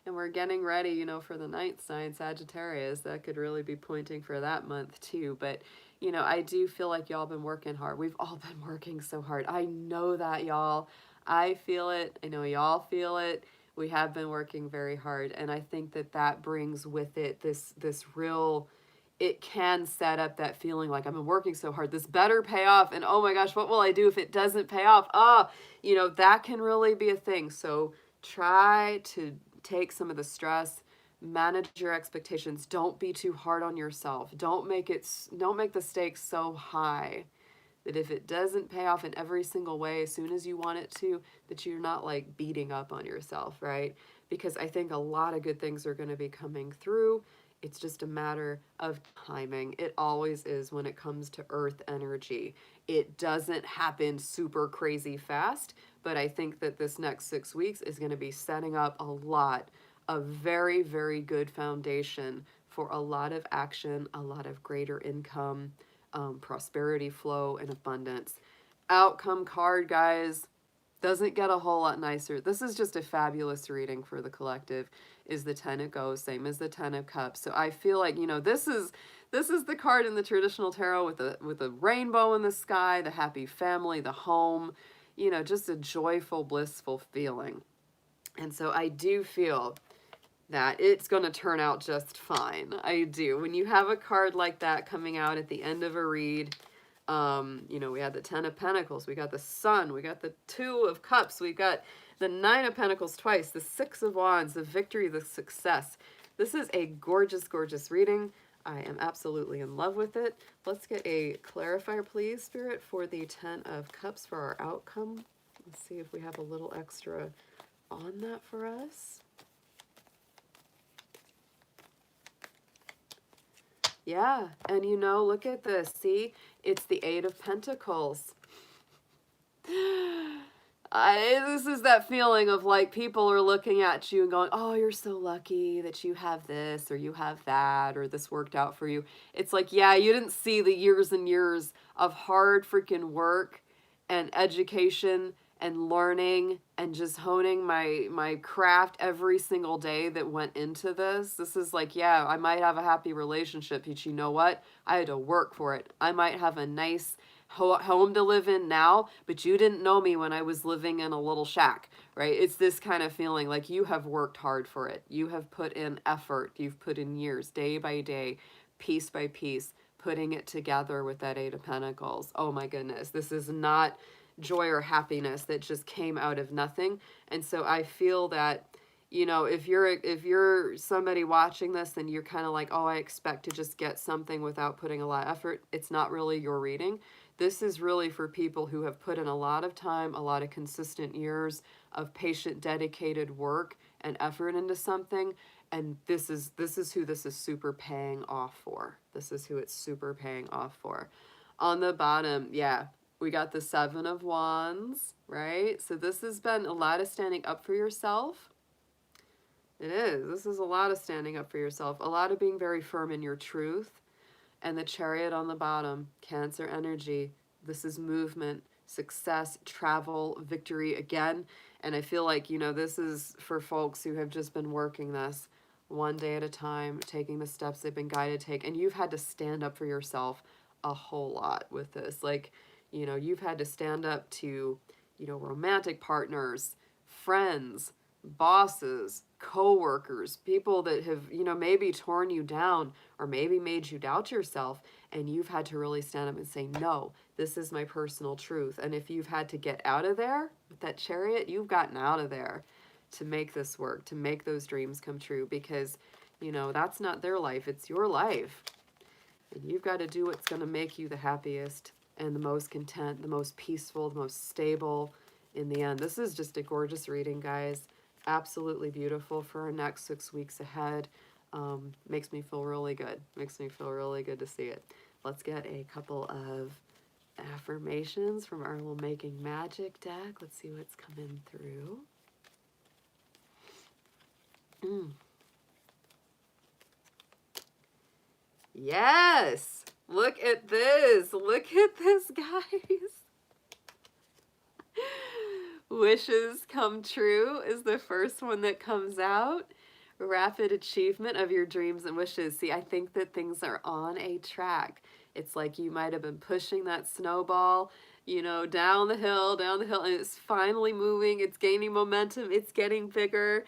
And we're getting ready, you know, for the ninth sign, Sagittarius. That could really be pointing for that month too. But, you know, I do feel like y'all been working hard. We've all been working so hard. I know that, y'all. I feel it. I know y'all feel it. We have been working very hard. And I think that that brings with it this real, it can set up that feeling like I've been working so hard. This better pay off. And oh my gosh, what will I do if it doesn't pay off? Ah, you know, that can really be a thing. So try to take some of the stress, manage your expectations. Don't be too hard on yourself. Don't make the stakes so high that if it doesn't pay off in every single way as soon as you want it to, that you're not like beating up on yourself, right? Because I think a lot of good things are going to be coming through. It's just a matter of timing. It always is when it comes to earth energy. It doesn't happen super crazy fast, but I think that this next 6 weeks is going to be setting up a lot of very, very good foundation for a lot of action, a lot of greater income, prosperity flow, and abundance. Outcome card, guys, doesn't get a whole lot nicer. This is just a fabulous reading for the collective. Is the 10 of Goes, same as the 10 of Cups. So I feel like, you know, this is the card in the traditional tarot with a rainbow in the sky, the happy family, the home, you know, just a joyful, blissful feeling. And so I do feel that it's going to turn out just fine. I do. When you have a card like that coming out at the end of a read, you know, we had the 10 of Pentacles, we got the Sun, we got the 2 of Cups, we got the 9 of Pentacles twice, the 6 of Wands, the victory, the success. This is a gorgeous, gorgeous reading. I am absolutely in love with it. Let's get a clarifier, please, Spirit, for the 10 of Cups for our outcome. Let's see if we have a little extra on that for us. Yeah, and you know, look at this. See, it's the 8 of Pentacles. This is that feeling of like people are looking at you and going, oh, you're so lucky that you have this or you have that or this worked out for you. It's like, yeah, you didn't see the years and years of hard freaking work and education and learning and just honing my craft every single day that went into this. This is like, yeah, I might have a happy relationship, but you know what? I had to work for it. I might have a nice home to live in now, but you didn't know me when I was living in a little shack, right? It's this kind of feeling like you have worked hard for it. You have put in effort. You've put in years, day by day, piece by piece, putting it together with that 8 of Pentacles. Oh my goodness. This is not joy or happiness that just came out of nothing. And so I feel that, you know, if you're somebody watching this, then you're kind of like, oh, I expect to just get something without putting a lot of effort. It's not really your reading. This is really for people who have put in a lot of time, a lot of consistent years of patient, dedicated work and effort into something. And this is who this is super paying off for. This is who it's super paying off for. On the bottom, yeah, we got the Seven of Wands, right? So this has been a lot of standing up for yourself. It is. This is a lot of standing up for yourself, a lot of being very firm in your truth. And the Chariot on the bottom, Cancer energy. This is movement, success, travel, victory again. And I feel like, you know, this is for folks who have just been working this one day at a time, taking the steps they've been guided to take. And you've had to stand up for yourself a whole lot with this. Like, you know, you've had to stand up to, you know, romantic partners, friends, bosses, co-workers, people that have, you know, maybe torn you down or maybe made you doubt yourself, and you've had to really stand up and say, no, this is my personal truth. And if you've had to get out of there with that Chariot, you've gotten out of there to make this work, to make those dreams come true, because, you know, that's not their life, it's your life. And you've got to do what's going to make you the happiest and the most content, the most peaceful, the most stable in the end. This is just a gorgeous reading, guys. Absolutely beautiful for our next 6 weeks ahead. Makes me feel really good. Makes me feel really good to see it. Let's get a couple of affirmations from our little Making Magic deck. Let's see what's coming through. Yes! Look at this. Look at this, guys. Wishes come true is the first one that comes out. Rapid achievement of your dreams and wishes. See, I think that things are on a track. It's like you might have been pushing that snowball, you know, down the hill, and it's finally moving. It's gaining momentum. It's getting bigger.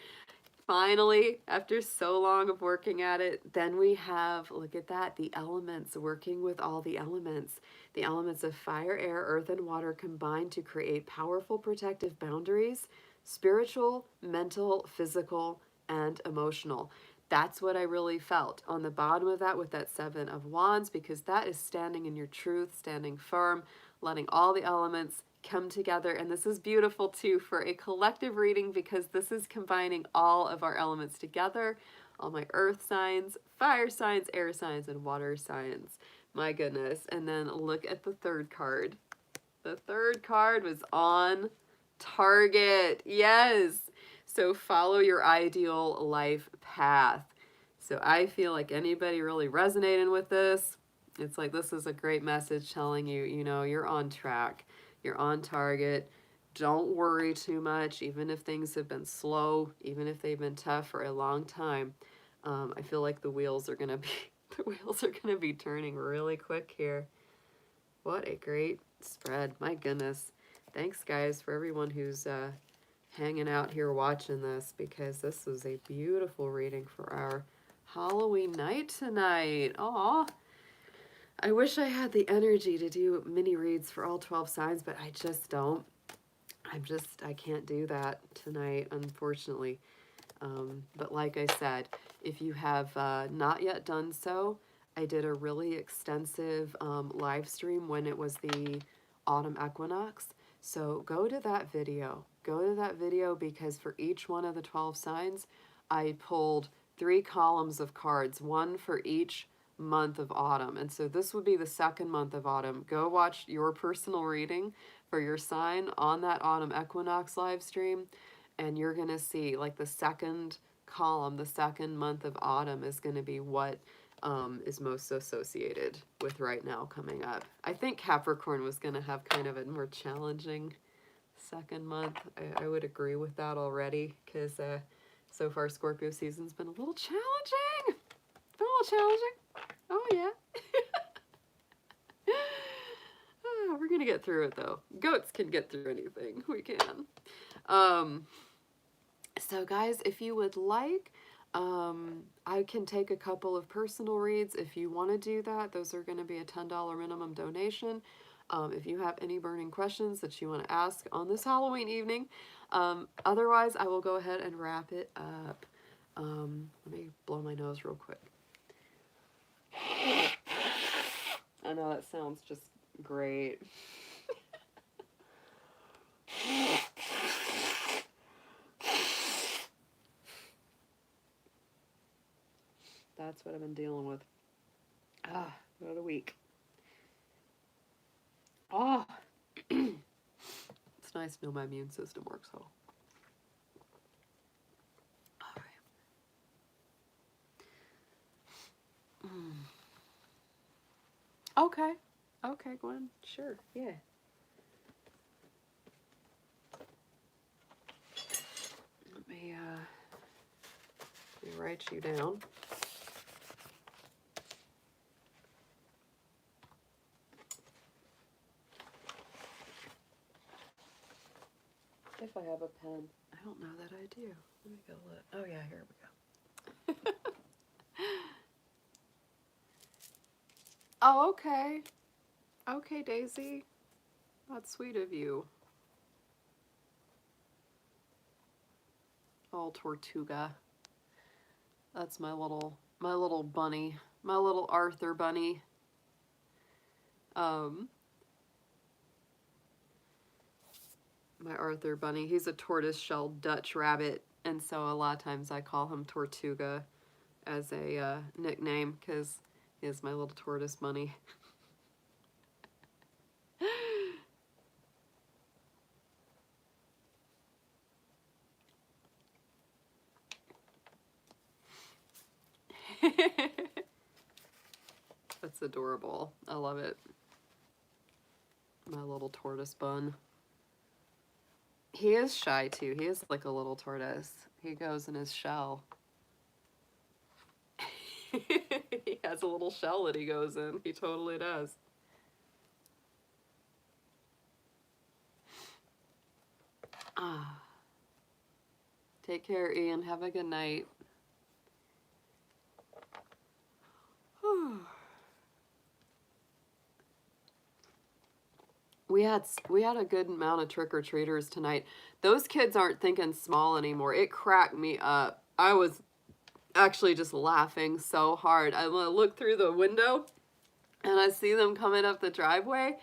Finally, after so long of working at it, then we have, look at that, the elements, working with all the elements. The elements of fire, air, earth, and water combine to create powerful protective boundaries, spiritual, mental, physical, and emotional. That's what I really felt on the bottom of that with that Seven of Wands, because that is standing in your truth, standing firm, letting all the elements come together. And this is beautiful too for a collective reading, because this is combining all of our elements together, all my earth signs, fire signs, air signs, and water signs. My goodness. And then look at the third card. The third card was on target. Yes. So follow your ideal life path. So I feel like anybody really resonating with this, it's like this is a great message telling you, you know, you're on track. You're on target. Don't worry too much, even if things have been slow, even if they've been tough for a long time. I feel like the wheels are gonna be turning really quick here. What a great spread! My goodness. Thanks, guys, for everyone who's hanging out here watching this, because this was a beautiful reading for our Halloween night tonight. Aw. I wish I had the energy to do mini reads for all 12 signs, but I just don't. I can't do that tonight, unfortunately. But like I said, if you have not yet done so, I did a really extensive live stream when it was the autumn equinox. So go to that video. Go to that video, because for each one of the 12 signs, I pulled 3 columns of cards, one for each month of autumn. And so this would be the second month of autumn. Go watch your personal reading for your sign on that autumn equinox live stream, and you're going to see like the second column, the second month of autumn is going to be what is most associated with right now coming up. I think Capricorn was going to have kind of a more challenging second month. I would agree with that already, because so far Scorpio season's been a little challenging. It's been a little challenging. Oh, yeah. Oh, we're going to get through it, though. Goats can get through anything. We can. So, guys, if you would like, I can take a couple of personal reads if you want to do that. Those are going to be a $10 minimum donation. if you have any burning questions that you want to ask on this Halloween evening. Otherwise, I will go ahead and wrap it up. Let me blow my nose real quick. I know that sounds just great. That's what I've been dealing with. What a week. It's nice to know my immune system works well. All right. Okay. Okay, Gwen. Sure. Yeah. Let me write you down. If I have a pen. I don't know that I do. Let me go look. Oh yeah, here we go. Oh, okay. Okay, Daisy. That's sweet of you. Oh, Tortuga. That's my little bunny. My little Arthur bunny. My Arthur bunny. He's a tortoise-shell Dutch rabbit, and so a lot of times I call him Tortuga as a nickname because he is my little tortoise bunny. That's adorable. I love it. My little tortoise bun. He is shy too. He is like a little tortoise. He goes in his shell. He has a little shell that he goes in. He totally does. Take care, Ian. Have a good night. We had a good amount of trick-or-treaters tonight. Those kids aren't thinking small anymore. It cracked me up. I was actually just laughing so hard. I look through the window and I see them coming up the driveway.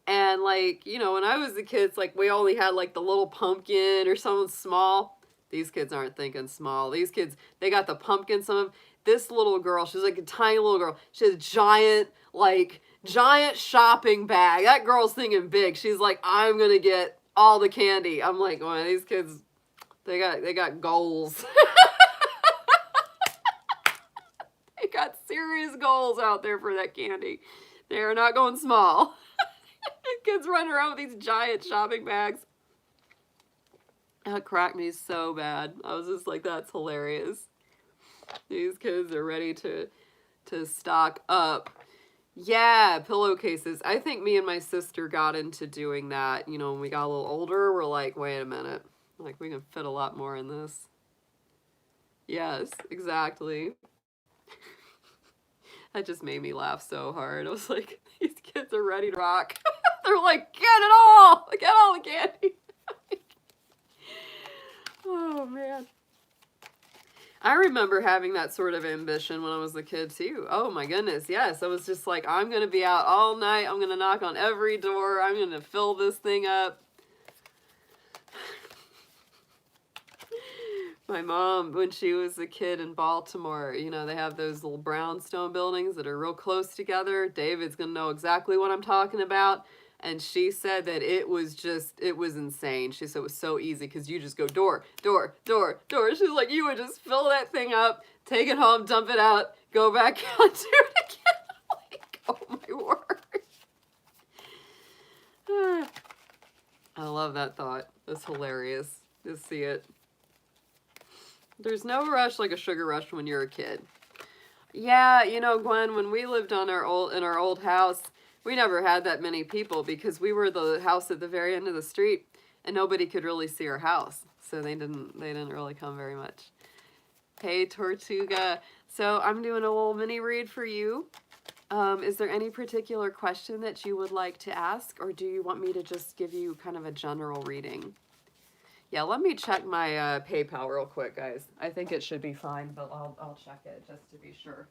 And like, you know, when I was a kid, it's like we only had like the little pumpkin or something small. These kids aren't thinking small. These kids, they got the pumpkin. This little girl, she's like a tiny little girl. She has a giant shopping bag. That girl's thinking big. She's like, I'm gonna get all the candy. I'm like, well, these kids, they got goals. They got serious goals out there for that candy. They are not going small. Kids running around with these giant shopping bags. That cracked me so bad. I was just like, that's hilarious. These kids are ready to stock up. Yeah, pillowcases. I think me and my sister got into doing that. You know, when we got a little older, we're like, wait a minute. Like, we can fit a lot more in this. Yes, exactly. That just made me laugh so hard. I was like, these kids are ready to rock. They're like, get it all! Get all the candy. Oh, man. I remember having that sort of ambition when I was a kid, too. Oh, my goodness, yes. I was just like, I'm going to be out all night. I'm going to knock on every door. I'm going to fill this thing up. My mom, when she was a kid in Baltimore, you know, they have those little brownstone buildings that are real close together. David's going to know exactly what I'm talking about. And she said that it was insane. She said it was so easy because you just go door, door, door, door. She's like, you would just fill that thing up, take it home, dump it out, go back out, do it again. Like, oh my word. I love that thought. That's hilarious to see it. There's no rush like a sugar rush when you're a kid. Yeah, you know, Gwen, when we lived in our old house, we never had that many people because we were the house at the very end of the street and nobody could really see our house. So they didn't really come very much. Hey, Tortuga. So I'm doing a little mini read for you. Is there any particular question that you would like to ask, or do you want me to just give you kind of a general reading? Yeah, let me check my PayPal real quick, guys. I think it should be fine, but I'll check it just to be sure.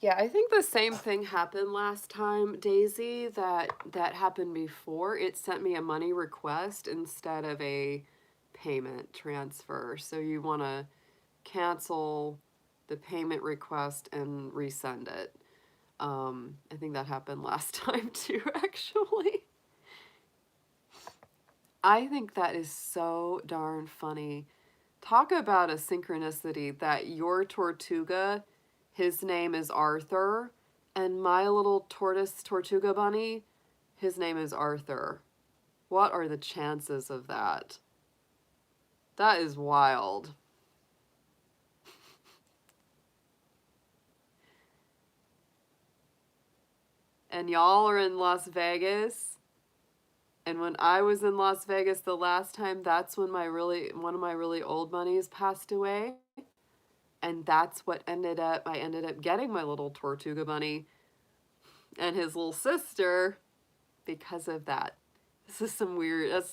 Yeah, I think the same thing happened last time, Daisy, that happened before. It sent me a money request instead of a payment transfer. So you want to cancel the payment request and resend it. I think that happened last time too, actually. I think that is so darn funny. Talk about a synchronicity that your Tortuga, his name is Arthur, and my little tortoise Tortuga bunny, his name is Arthur. What are the chances of that? That is wild. And y'all are in Las Vegas. And when I was in Las Vegas the last time, that's when one of my really old bunnies passed away. And that's what I ended up getting my little Tortuga bunny and his little sister because of that. This is some weird,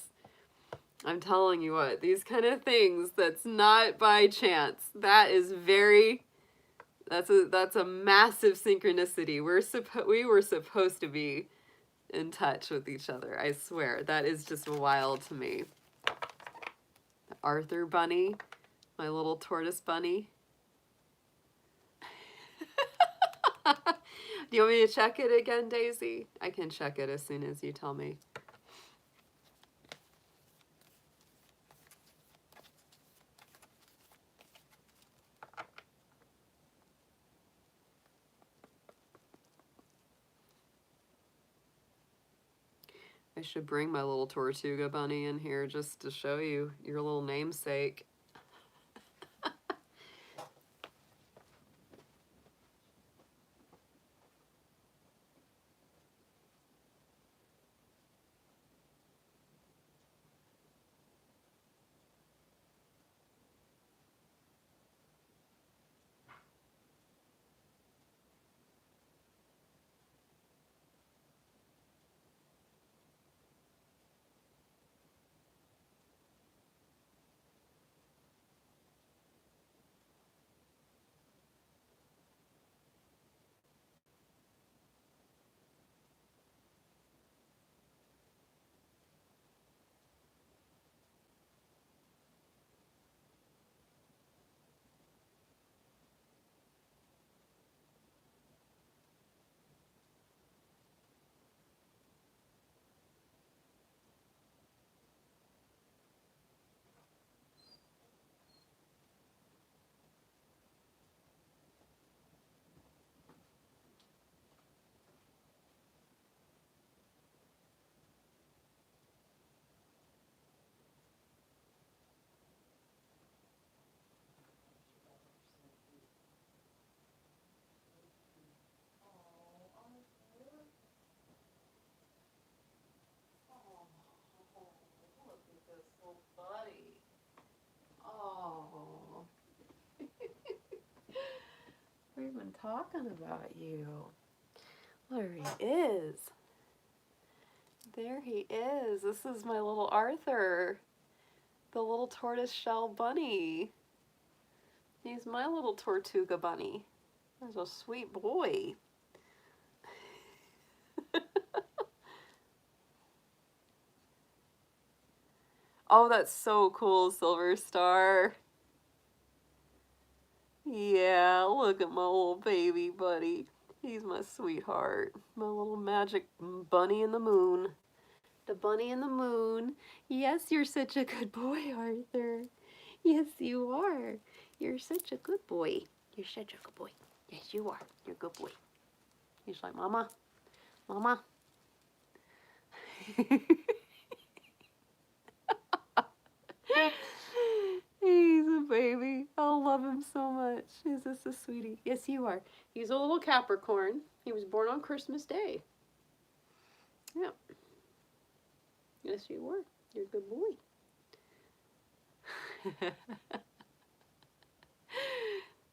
I'm telling you what, these kind of things, that's not by chance. That's a massive synchronicity. We were supposed to be in touch with each other. I swear. That is just wild to me. The Arthur bunny, my little tortoise bunny. Do you want me to check it again, Daisy? I can check it as soon as you tell me. I should bring my little Tortuga bunny in here just to show you your little namesake. Look at this little buddy. Oh, we've been talking about you. There he is. There he is. This is my little Arthur, the little tortoise shell bunny. He's my little Tortuga bunny. He's a sweet boy. Oh, that's so cool, Silver Star. Yeah, look at my little baby buddy. He's my sweetheart. My little magic bunny in the moon. The bunny and the moon. Yes, you're such a good boy, Arthur. Yes, you are. You're such a good boy. You're such a good boy. Yes, you are. You're a good boy. He's like, Mama, Mama. He's a baby. I love him so much. He's just a sweetie. Yes, you are. He's a little Capricorn. He was born on Christmas Day. Yeah. Yes, you were. You're a good boy.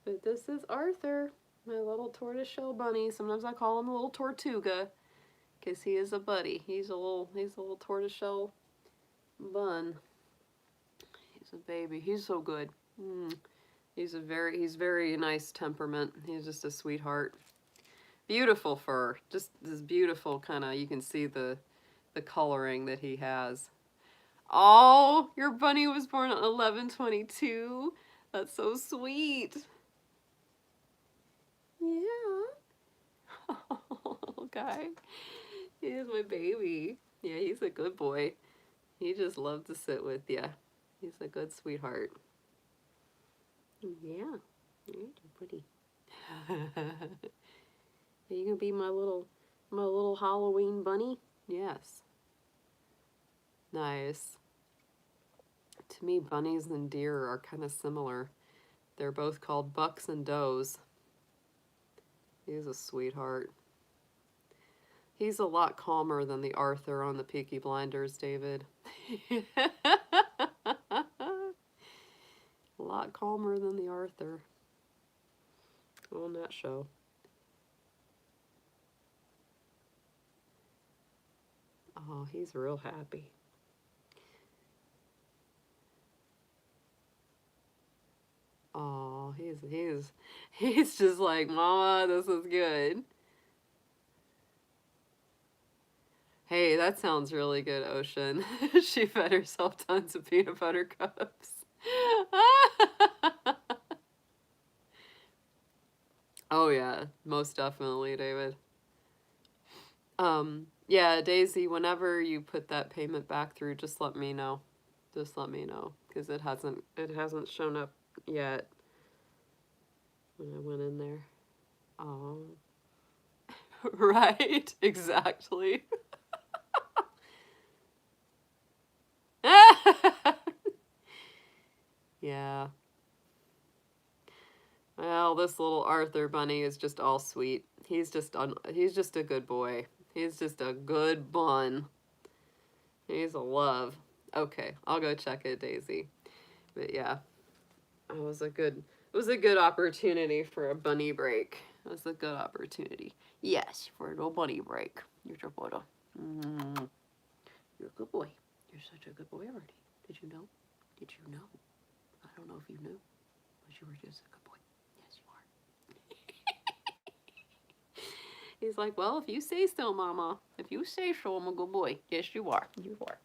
But this is Arthur, my little tortoiseshell bunny. Sometimes I call him a little Tortuga, because he is a buddy. He's a little tortoiseshell bun. He's a baby. He's so good. He's very nice temperament. He's just a sweetheart. Beautiful fur. Just this beautiful kind of, you can see the coloring that he has. Oh, your bunny was born on 11/22. That's so sweet. Yeah. Oh, little guy. He is my baby. Yeah, he's a good boy. He just loves to sit with you. He's a good sweetheart. Yeah. You're pretty. Are you gonna be my little Halloween bunny? Yes. Nice. To me, bunnies and deer are kind of similar. They're both called bucks and does. He's a sweetheart. He's a lot calmer than the Arthur on the Peaky Blinders, David. A lot calmer than the Arthur on that show. Oh, he's real happy. Oh, he's just like, Mama, this is good. Hey, that sounds really good, Ocean. She fed herself tons of peanut butter cups. Oh yeah, most definitely, David. Yeah, Daisy, whenever you put that payment back through, just let me know. Just let me know, because it hasn't shown up yet when I went in there. Oh. Right, exactly. Yeah. Well, this little Arthur bunny is just all sweet. He's just a good boy. He's just a good bun. He's a love. Okay, I'll go check it, Daisy. But yeah, it was a good opportunity for a bunny break. It was a good opportunity. Yes, for a little bunny break. You're a boy. You're a good boy. You're such a good boy already. Did you know? Did you know? I don't know if you knew, but you were just a good boy. Yes, you are. He's like, well, if you say so, Mama. If you say so, I'm a good boy. Yes, you are. You are.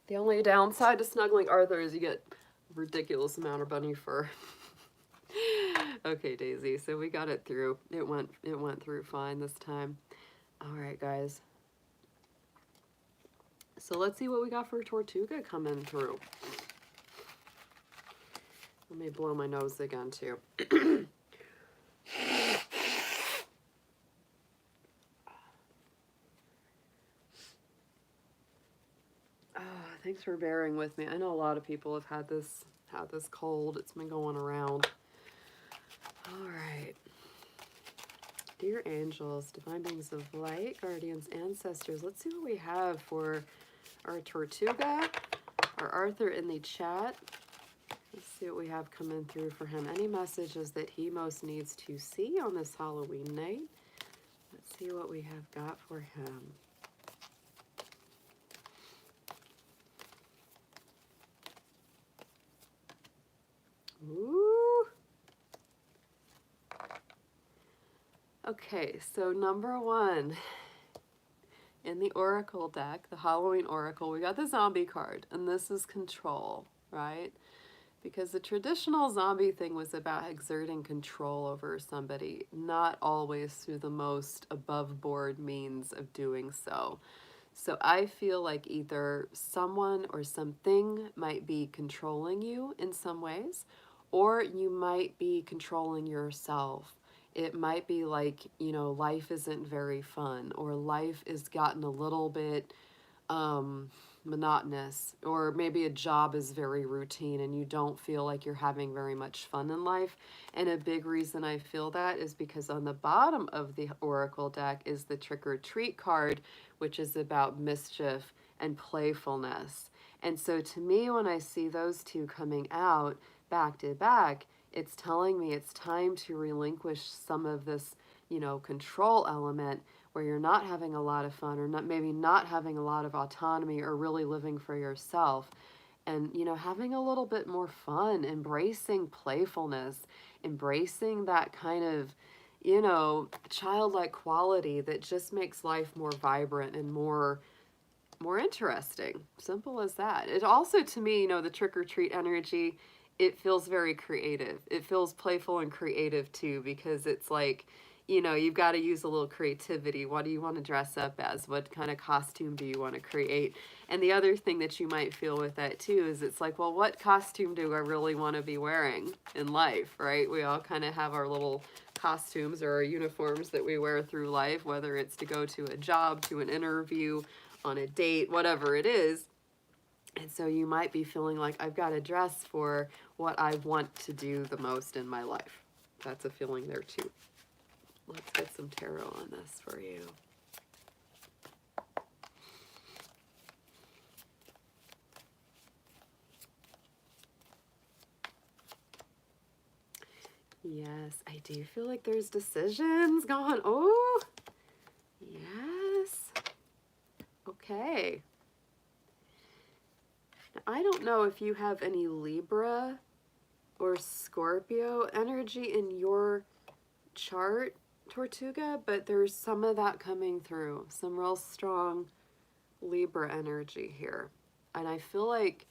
The only downside to snuggling Arthur is you get a ridiculous amount of bunny fur. Okay, Daisy, so we got it through. It went through fine this time. All right, guys. So let's see what we got for Tortuga coming through. Let me blow my nose again, too. Thanks for bearing with me. I know a lot of people have had this cold. It's been going around. All right. Dear angels, divine beings of light, guardians, ancestors, let's see what we have for our Tortuga, our Arthur in the chat. Let's see what we have coming through for him. Any messages that he most needs to see on this Halloween night? Let's see what we have got for him. Ooh. Okay, so number one in the Oracle deck, the Halloween Oracle, we got the zombie card, and this is control, right? Because the traditional zombie thing was about exerting control over somebody, not always through the most above board means of doing so. So I feel like either someone or something might be controlling you in some ways, or you might be controlling yourself. It might be like, life isn't very fun, or life has gotten a little bit monotonous, or maybe a job is very routine and you don't feel like you're having very much fun in life. And a big reason I feel that is because on the bottom of the Oracle deck is the Trick or Treat card, which is about mischief and playfulness. And so to me, when I see those two coming out back to back, it's telling me it's time to relinquish some of this, control element where you're not having a lot of fun, or maybe not having a lot of autonomy, or really living for yourself, and having a little bit more fun, embracing playfulness, embracing that kind of childlike quality that just makes life more vibrant and more interesting. Simple as that. It also, to me, the trick or treat energy, it feels very creative. It feels playful and creative too, because it's like, you've got to use a little creativity. What do you want to dress up as? What kind of costume do you want to create? And the other thing that you might feel with that too is it's like, well, what costume do I really want to be wearing in life, right? We all kind of have our little costumes or our uniforms that we wear through life, whether it's to go to a job, to an interview, on a date, whatever it is. And so you might be feeling like, I've got to dress for what I want to do the most in my life. That's a feeling there too. Let's get some tarot on this for you. Yes, I do feel like there's decisions going. Oh, yes. Okay. Now, I don't know if you have any Libra or Scorpio energy in your chart, Tortuga, but there's some of that coming through. Some real strong Libra energy here. And I feel like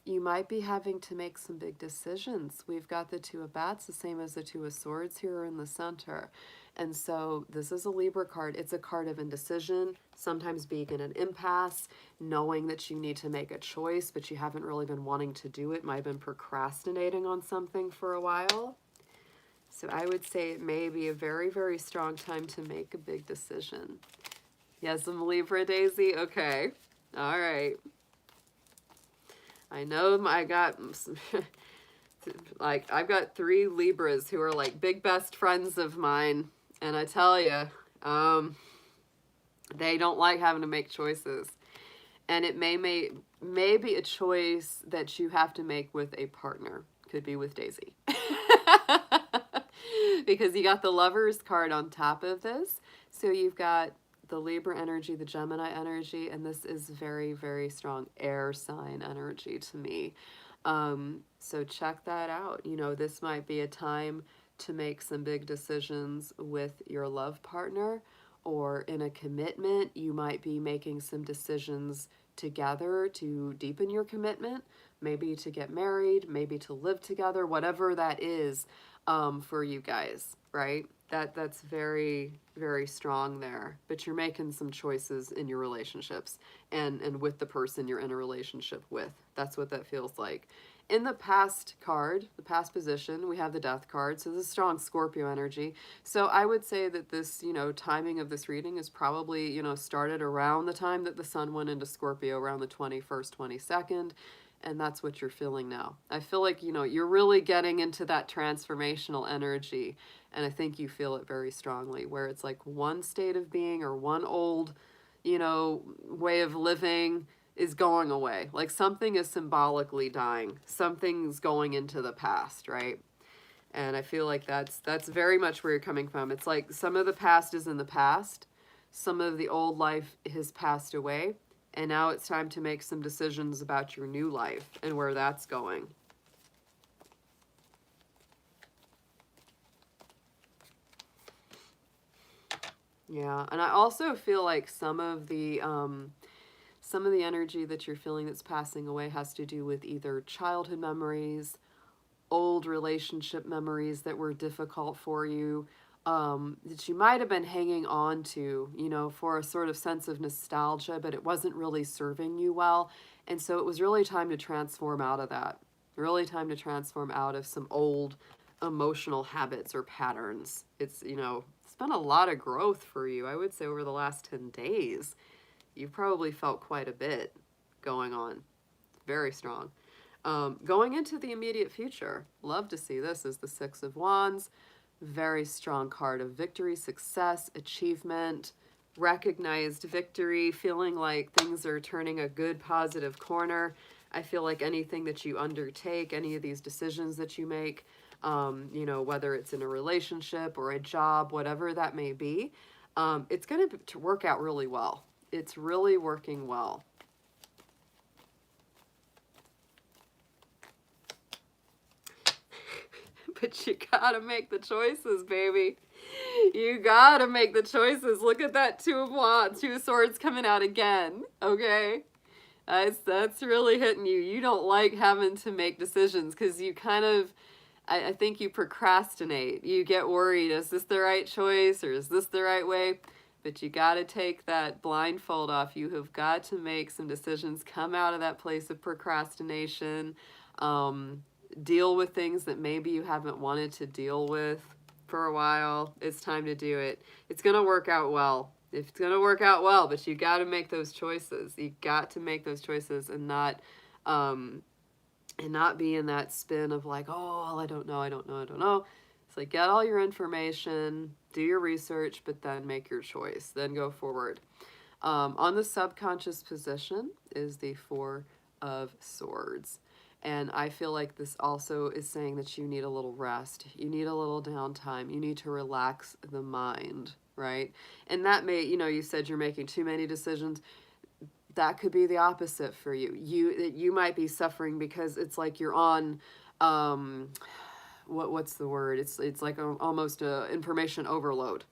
you might be having to make some big decisions. We've got the Two of Bats, the same as the Two of Swords here in the center. And so this is a Libra card. It's a card of indecision, sometimes being in an impasse, knowing that you need to make a choice, but you haven't really been wanting to do it, might have been procrastinating on something for a while. So I would say it may be a very, very strong time to make a big decision. Yes, I'm Libra, Daisy? Okay. All right. I know I got, like, I've got 3 Libras who are like big best friends of mine. And I tell you, they don't like having to make choices. And it may be a choice that you have to make with a partner. Could be with Daisy. Because you got the Lovers card on top of this. So you've got the Libra energy, the Gemini energy, and this is very, very strong air sign energy to me. So check that out. This might be a time to make some big decisions with your love partner, or in a commitment, you might be making some decisions together to deepen your commitment, maybe to get married, maybe to live together, whatever that is for you guys, right? That's very, very strong there. But you're making some choices in your relationships and with the person you're in a relationship with. That's what that feels like. In the past card, the past position, we have the Death card. So this is strong Scorpio energy. So I would say that this, timing of this reading is probably, started around the time that the sun went into Scorpio, around the 21st, 22nd. And that's what you're feeling now. I feel like, you know, you're really getting into that transformational energy. And I think you feel it very strongly, where it's like one state of being or one old, you know, way of living is going away. Like something is symbolically dying. Something's going into the past, right? And I feel like that's very much where you're coming from. It's like some of the past is in the past. Some of the old life has passed away. And now it's time to make some decisions about your new life and where that's going. Yeah, and I also feel like some of the energy that you're feeling that's passing away has to do with either childhood memories, old relationship memories that were difficult for you, that you might have been hanging on to, you know, for a sort of sense of nostalgia, but it wasn't really serving you well. And so it was really time to transform out of that. Really time to transform out of some old emotional habits or patterns. It's, you know, it's been a lot of growth for you, I would say, over the last 10 days. You've probably felt quite a bit going on. Very strong. Going into the immediate future, love to see this is the Six of Wands. Very strong card of victory, success, achievement, recognized victory, feeling like things are turning a good, positive corner. I feel like anything that you undertake, any of these decisions that you make, you know, whether it's in a relationship or a job, whatever that may be, it's going to work out really well. It's really working well. But you gotta make the choices, baby. You gotta make the choices. Look at that Two of Wands, Two of Swords coming out again, okay? That's really hitting you. You don't like having to make decisions because you kind of, I think you procrastinate. You get worried, is this the right choice or is this the right way? But you gotta take that blindfold off. You have got to make some decisions, come out of that place of procrastination, deal with things that maybe you haven't wanted to deal with for a while. It's time to do it. It's going to work out well. It's going to work out well, but you got to make those choices. You got to make those choices and not be in that spin of like, oh, I don't know. It's like, get all your information, do your research, but then make your choice. Then go forward. On the subconscious position is the Four of Swords. And I feel like this also is saying that you need a little rest. You need a little downtime. You need to relax the mind, right? And that may, you know, you said you're making too many decisions. That could be the opposite for you. You might be suffering because it's like you're on, what's the word? It's like almost a information overload.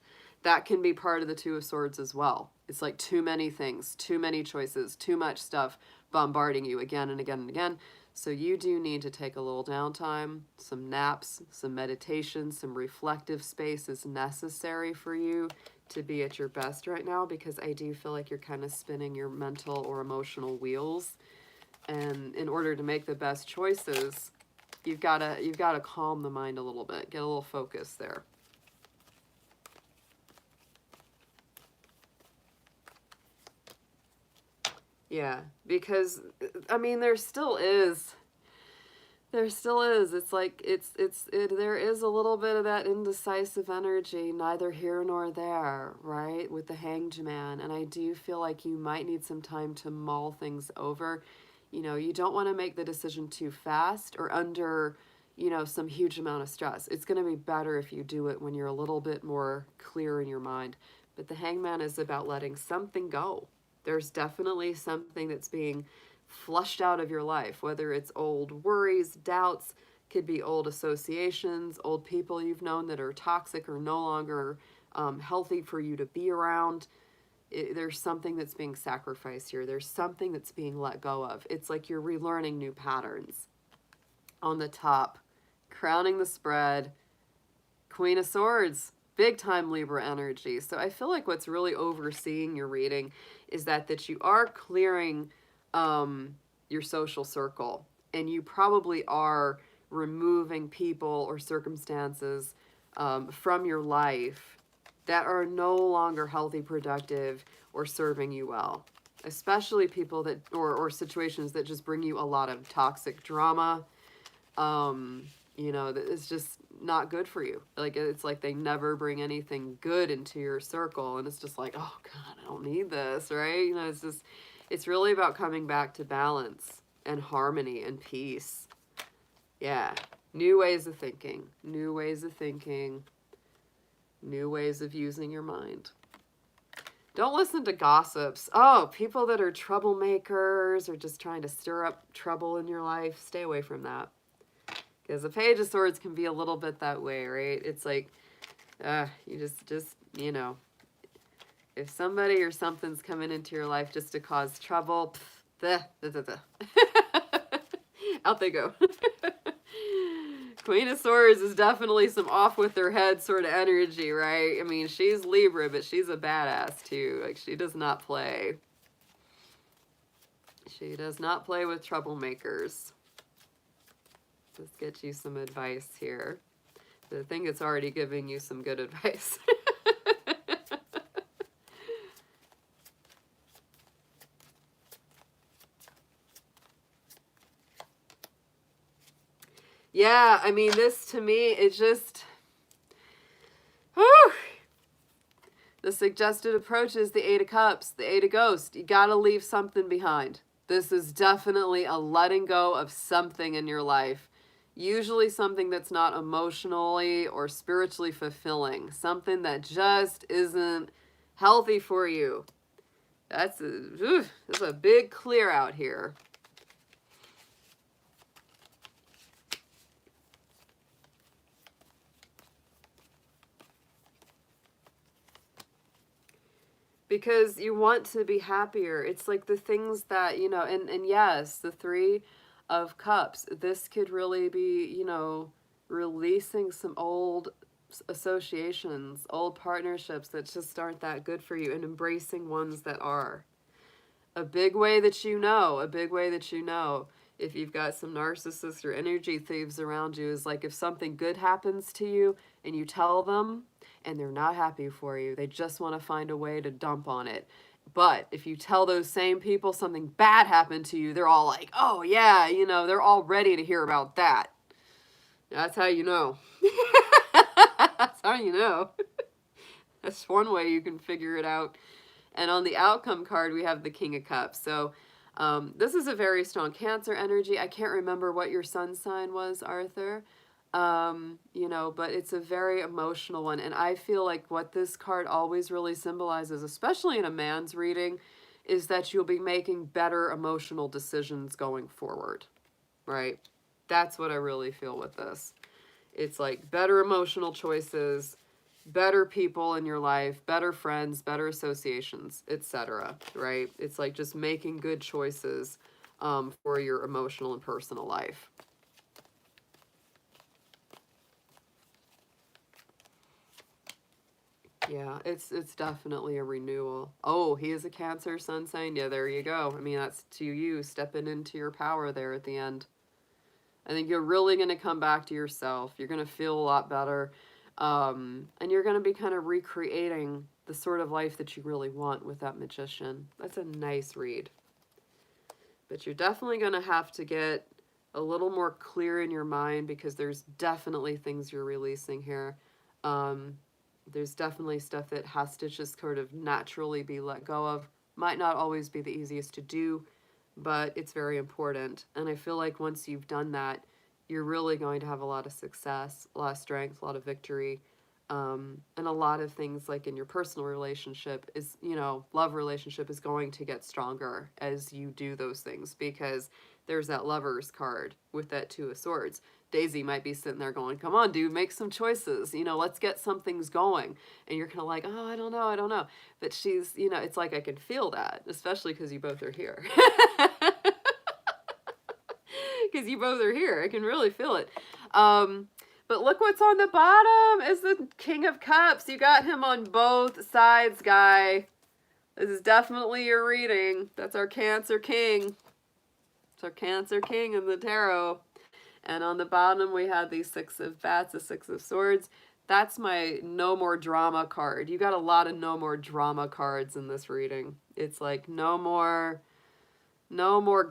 That can be part of the Two of Swords as well. It's like too many things, too many choices, too much stuff bombarding you again and again and again. So you do need to take a little downtime, some naps, some meditation, some reflective space is necessary for you to be at your best right now, because I do feel like you're kind of spinning your mental or emotional wheels. And in order to make the best choices, you've got to calm the mind a little bit, get a little focus there. Yeah, because I mean there still is. It's like there is a little bit of that indecisive energy, neither here nor there, right? With the Hanged Man, and I do feel like you might need some time to mull things over. You know, you don't want to make the decision too fast or under, you know, some huge amount of stress. It's going to be better if you do it when you're a little bit more clear in your mind. But the Hangman is about letting something go. There's definitely something that's being flushed out of your life, whether it's old worries, doubts, could be old associations, old people you've known that are toxic or no longer healthy for you to be around. There's something that's being sacrificed here. There's something that's being let go of. It's like you're relearning new patterns. On the top, crowning the spread, Queen of Swords. Big time Libra energy. So I feel like what's really overseeing your reading is that you are clearing your social circle, and you probably are removing people or circumstances from your life that are no longer healthy, productive, or serving you well. especially people that, or situations that just bring you a lot of toxic drama. You know, that it's just not good for you. Like, it's like they never bring anything good into your circle, and it's just like, oh God, I don't need this, right? You know, it's just, it's really about coming back to balance and harmony and peace. Yeah. New ways of thinking, new ways of thinking, new ways of using your mind. Don't listen to gossips. Oh, people that are troublemakers or just trying to stir up trouble in your life, stay away from that. Because the Page of Swords can be a little bit that way, right? It's like, you just, you know, if somebody or something's coming into your life just to cause trouble, out they go. Queen of Swords is definitely some off with her head sort of energy, right? I mean, she's Libra, but she's a badass too. Like, she does not play. She does not play with troublemakers. Let's get you some advice here. I think it's already giving you some good advice. Yeah, I mean, this to me, it just, whew. The suggested approach is the Eight of Cups, the Eight of Ghosts. You gotta leave something behind. This is definitely a letting go of something in your life. Usually something that's not emotionally or spiritually fulfilling. Something that just isn't healthy for you. That's a big clear out here. Because you want to be happier. It's like the things that, you know, and yes, the Three of Cups. This could really be, you know, releasing some old associations, old partnerships that just aren't that good for you, and embracing ones that are. A big way that you know, if you've got some narcissists or energy thieves around you, is like if something good happens to you and you tell them and they're not happy for you, they just want to find a way to dump on it. But if you tell those same people something bad happened to you, they're all like, oh yeah, you know, they're all ready to hear about that. That's how you know. That's how you know. That's one way you can figure it out. And on the outcome card, we have the King of Cups. So this is a very strong Cancer energy. I can't remember what your sun sign was, Arthur. You know, but it's a very emotional one. And I feel like what this card always really symbolizes, especially in a man's reading, is that you'll be making better emotional decisions going forward, right? That's what I really feel with this. It's like better emotional choices, better people in your life, better friends, better associations, etc. Right? It's like just making good choices for your emotional and personal life. Yeah, it's definitely a renewal. Oh, he is a Cancer sun sign. Yeah, there you go. I mean, that's to you stepping into your power there at the end. I think you're really going to come back to yourself. You're going to feel a lot better. And you're going to be kind of recreating the sort of life that you really want with that Magician. That's a nice read. But you're definitely going to have to get a little more clear in your mind, because there's definitely things you're releasing here. There's definitely stuff that has to just sort of naturally be let go of. Might not always be the easiest to do, but it's very important. And I feel like once you've done that, you're really going to have a lot of success, a lot of strength, a lot of victory, and a lot of things like in your personal relationship is, you know, love relationship is going to get stronger as you do those things, because there's that Lovers card with that Two of Swords. Daisy might be sitting there going, come on, dude, make some choices. You know, let's get some things going. And you're kind of like, oh, I don't know. But she's, you know, it's like I can feel that, especially because you both are here. Because you both are here. I can really feel it. But look what's on the bottom is the King of Cups. You got him on both sides, guy. This is definitely your reading. That's our Cancer King. It's our Cancer King in the tarot. And on the bottom, we have the Six of Bats, the Six of Swords. That's my no more drama card. You got a lot of no more drama cards in this reading. It's like no more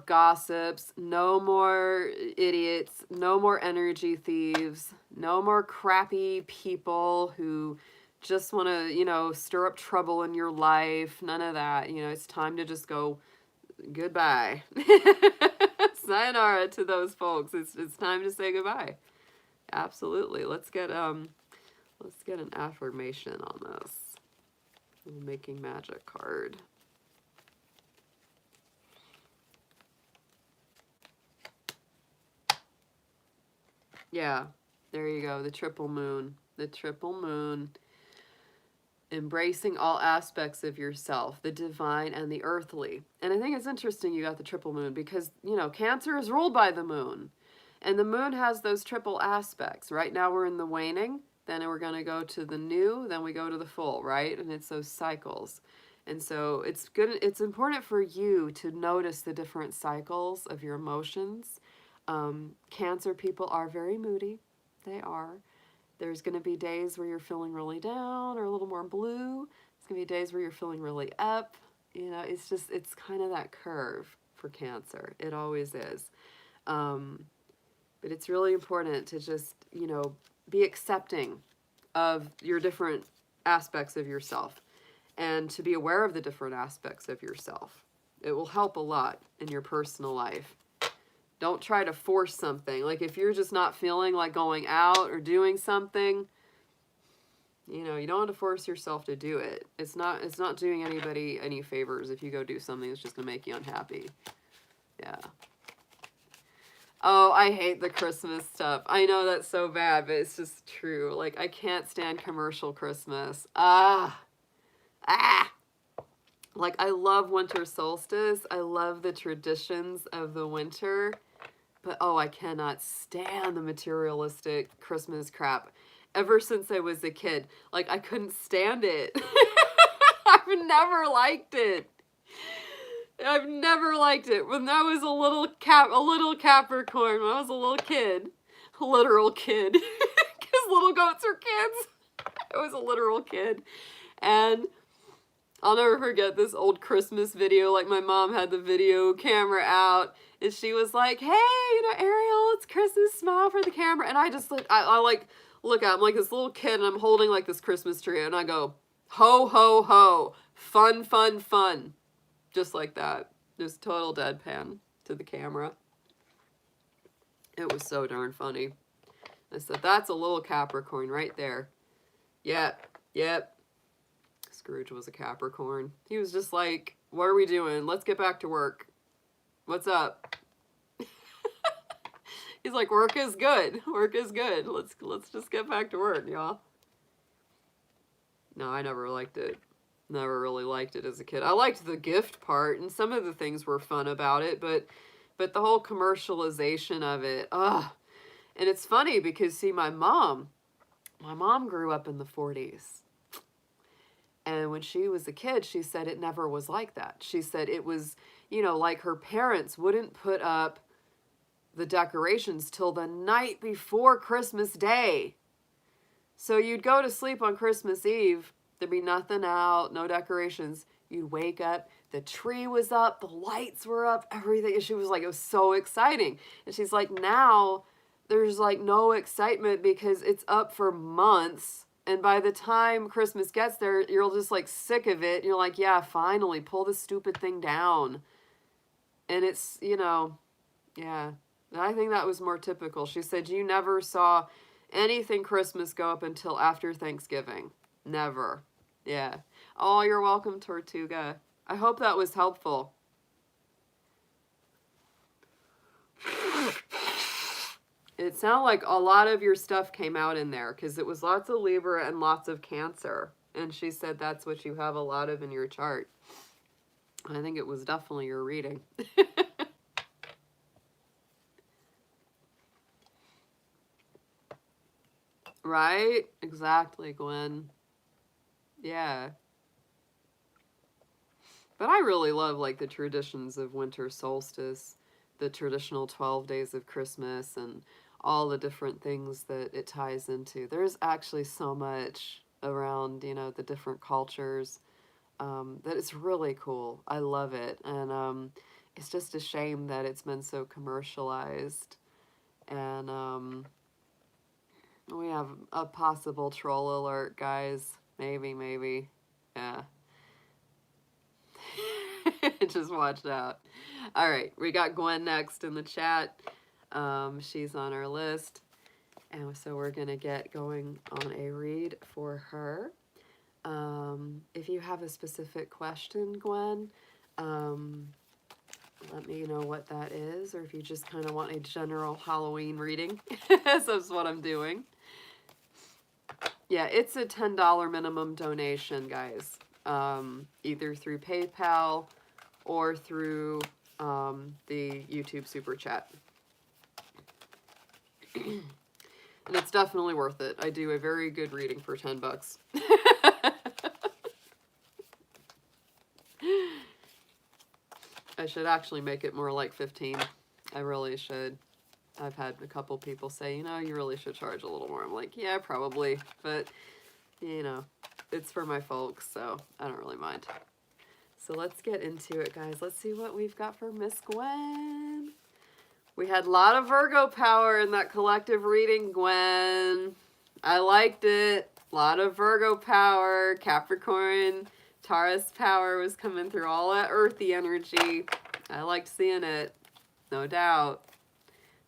gossips, no more idiots, no more energy thieves, no more crappy people who just want to, you know, stir up trouble in your life. None of that. You know, it's time to just go goodbye. Sayonara to those folks. It's time to say goodbye. Absolutely. Let's get an affirmation on this. Making magic card. Yeah, there you go. The triple moon. The triple moon. Embracing all aspects of yourself, the divine and the earthly. And I think it's interesting you got the triple moon because, you know, Cancer is ruled by the moon. And the moon has those triple aspects. Right now we're in the waning, then we're going to go to the new, then we go to the full, right? And it's those cycles. And so it's important for you to notice the different cycles of your emotions. Cancer people are very moody. They are. There's going to be days where you're feeling really down or a little more blue. It's going to be days where you're feeling really up. You know, it's kind of that curve for Cancer. It always is. But it's really important to just, you know, be accepting of your different aspects of yourself and to be aware of the different aspects of yourself. It will help a lot in your personal life. Don't try to force something. Like if you're just not feeling like going out or doing something, you know, you don't have to force yourself to do it. It's not doing anybody any favors if you go do something that's just going to make you unhappy. Yeah. Oh, I hate the Christmas stuff. I know that's so bad, but it's just true. Like I can't stand commercial Christmas. Ah. Like I love winter solstice. I love the traditions of the winter. But oh, I cannot stand the materialistic Christmas crap. Ever since I was a kid, like I couldn't stand it. I've never liked it. I've never liked it. When I was a little Capricorn, when I was a little kid, a literal kid, because little goats are kids. I was a literal kid, and I'll never forget this old Christmas video. Like my mom had the video camera out and she was like, hey, you know, Ariel, it's Christmas, smile for the camera. And I just like, I like look at, I'm like this little kid and I'm holding like this Christmas tree and I go, ho, ho, ho, fun, fun, fun. Just like that. Just total deadpan to the camera. It was so darn funny. I said, that's a little Capricorn right there. Yep, yep. Scrooge was a Capricorn. He was just like, what are we doing? Let's get back to work. What's up? He's like, work is good. Work is good. Let's just get back to work, y'all. No, I never liked it. Never really liked it as a kid. I liked the gift part, and some of the things were fun about it, but the whole commercialization of it, ugh. And it's funny because, see, my mom grew up in the 40s. And when she was a kid, she said it never was like that. She said it was, you know, like her parents wouldn't put up the decorations till the night before Christmas Day. So you'd go to sleep on Christmas Eve. There'd be nothing out, no decorations. You'd wake up, the tree was up, the lights were up, everything. And she was like, it was so exciting. And she's like, now there's like no excitement because it's up for months. And by the time Christmas gets there, you're just like sick of it. You're like, yeah, finally, pull this stupid thing down. And it's, you know, yeah. I think that was more typical. She said you never saw anything Christmas go up until after Thanksgiving. Never. Yeah. Oh, you're welcome, Tortuga. I hope that was helpful. It sounded like a lot of your stuff came out in there because it was lots of Libra and lots of Cancer. And she said that's what you have a lot of in your chart. I think it was definitely your reading. Right? Exactly, Gwen. Yeah. But I really love like the traditions of winter solstice. the traditional 12 days of Christmas and all the different things that it ties into. There's actually so much around, you know, the different cultures, that it's really cool. I love it. And it's just a shame that it's been so commercialized. And we have a possible troll alert, guys. Maybe, maybe. Yeah. Just watch out. All right, we got Gwen next in the chat. She's on our list. And so we're going to get going on a read for her. If you have a specific question, Gwen, let me know what that is, or if you just kind of want a general Halloween reading. So that's what I'm doing. Yeah, it's a $10 minimum donation, guys. Either through PayPal or through the YouTube Super Chat. And it's definitely worth it. I do a very good reading for 10 bucks. I should actually make it more like 15. I really should. I've had a couple people say, you know, you really should charge a little more. I'm like, yeah, probably. But, you know, it's for my folks, so I don't really mind. So let's get into it, guys. Let's see what we've got for Miss Gwen. We had a lot of Virgo power in that collective reading, Gwen. I liked it. A lot of Virgo power. Capricorn, Taurus power was coming through, all that earthy energy. I liked seeing it, no doubt.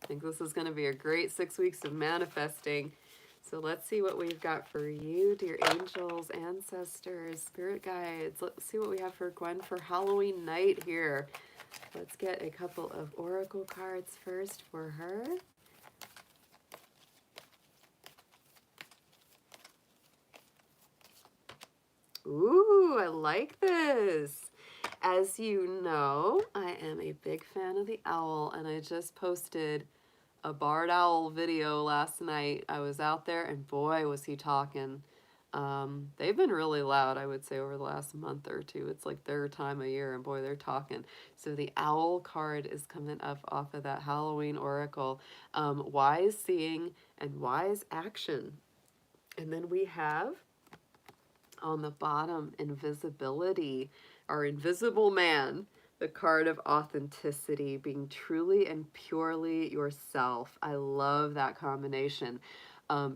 I think this is going to be a great 6 weeks of manifesting. So let's see what we've got for you, dear angels, ancestors, spirit guides. Let's see what we have for Gwen for Halloween night here. Let's get a couple of oracle cards first for her. Ooh, I like this. As you know, I am a big fan of the owl, and I just posted a barred owl video last night. I was out there, and boy, was he talking. They've been really loud, I would say, over the last month or two. It's like their time of year, and boy, they're talking. So the owl card is coming up off of that Halloween oracle. Wise seeing and wise action. And then we have on the bottom, invisibility, our invisible man, the card of authenticity, being truly and purely yourself. I love that combination.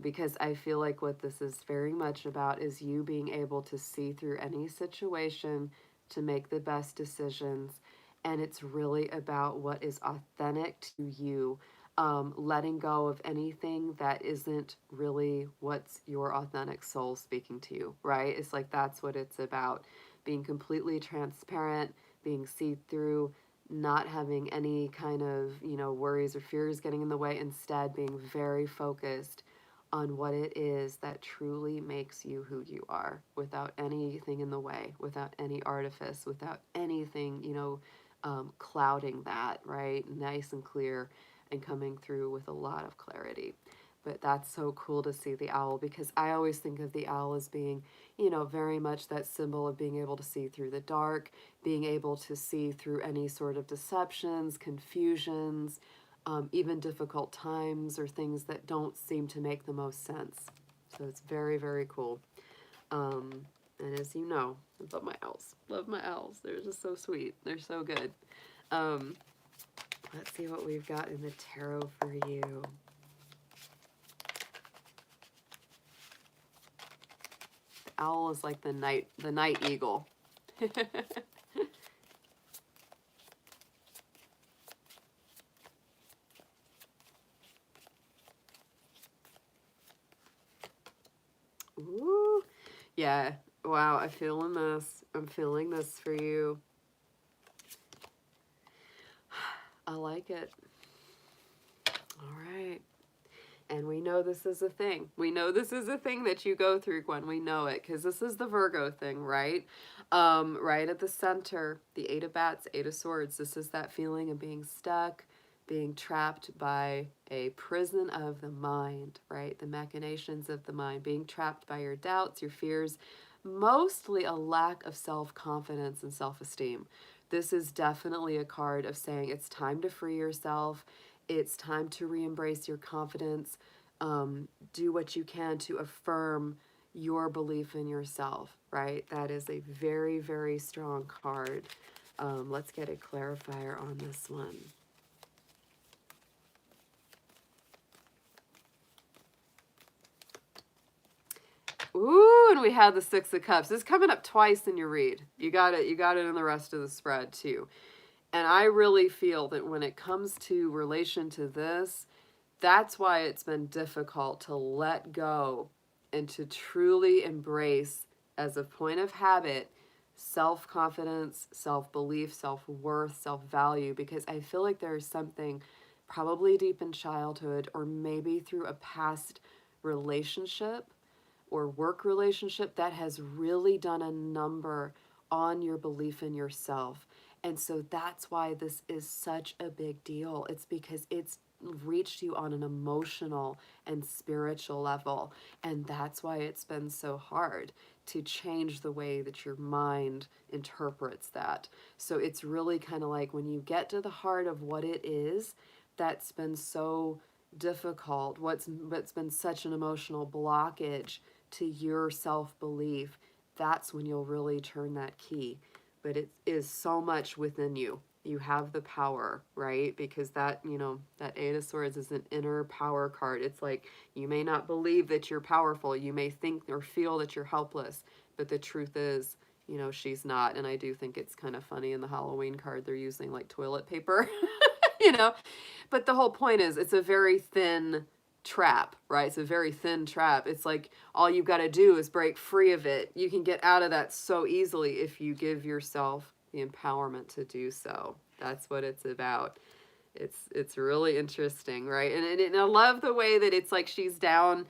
Because I feel like what this is very much about is you being able to see through any situation to make the best decisions. And it's really about what is authentic to you. Letting go of anything that isn't really what's your authentic soul speaking to you, right? It's like that's what it's about. Being completely transparent, being see-through, not having any kind of, you know, worries or fears getting in the way. Instead, being very focused on what it is that truly makes you who you are, without anything in the way, without any artifice, without anything, you know, clouding that, right? Nice and clear and coming through with a lot of clarity. But that's so cool to see the owl, because I always think of the owl as being, you know, very much that symbol of being able to see through the dark, being able to see through any sort of deceptions, confusions, even difficult times or things that don't seem to make the most sense. So it's very, very cool. And as you know, I love my owls. Love my owls. They're just so sweet. They're so good. Let's see what we've got in the tarot for you. The owl is like the night eagle. Ooh, yeah. Wow, I'm feeling this. I'm feeling this for you. I like it. All right. And we know this is a thing. We know this is a thing that you go through, Gwen. We know it, because this is the Virgo thing, right? Right at the center, the Eight of Bats, Eight of Swords. This is that feeling of being stuck, being trapped by a prison of the mind, right? The machinations of the mind, being trapped by your doubts, your fears, mostly a lack of self-confidence and self-esteem. This is definitely a card of saying it's time to free yourself. It's time to re-embrace your confidence. Do what you can to affirm your belief in yourself, right? That is a very, very strong card. Let's get a clarifier on this one. Ooh, and we had the Six of Cups. This is coming up twice in your read. You got it. You got it in the rest of the spread too. And I really feel that when it comes to relation to this, that's why it's been difficult to let go and to truly embrace as a point of habit self-confidence, self-belief, self-worth, self-value, because I feel like there's something probably deep in childhood or maybe through a past relationship or work relationship that has really done a number on your belief in yourself. And so that's why this is such a big deal. It's because it's reached you on an emotional and spiritual level. And that's why it's been so hard to change the way that your mind interprets that. So it's really kind of like when you get to the heart of what it is that's been so difficult, what's been such an emotional blockage to your self-belief, that's when you'll really turn that key. But it is so much within you. You have the power, right? Because that, that Eight of Swords is an inner power card. It's like you may not believe that you're powerful. You may think or feel that you're helpless. But the truth is, she's not. And I do think it's kind of funny in the Halloween card, they're using like toilet paper, you know. But the whole point is it's a very thin trap, right? It's a very thin trap. It's like all you've got to do is break free of it. You can get out of that so easily if you give yourself the empowerment to do so. That's what it's about. It's really interesting, right? And I love the way that it's like she's down,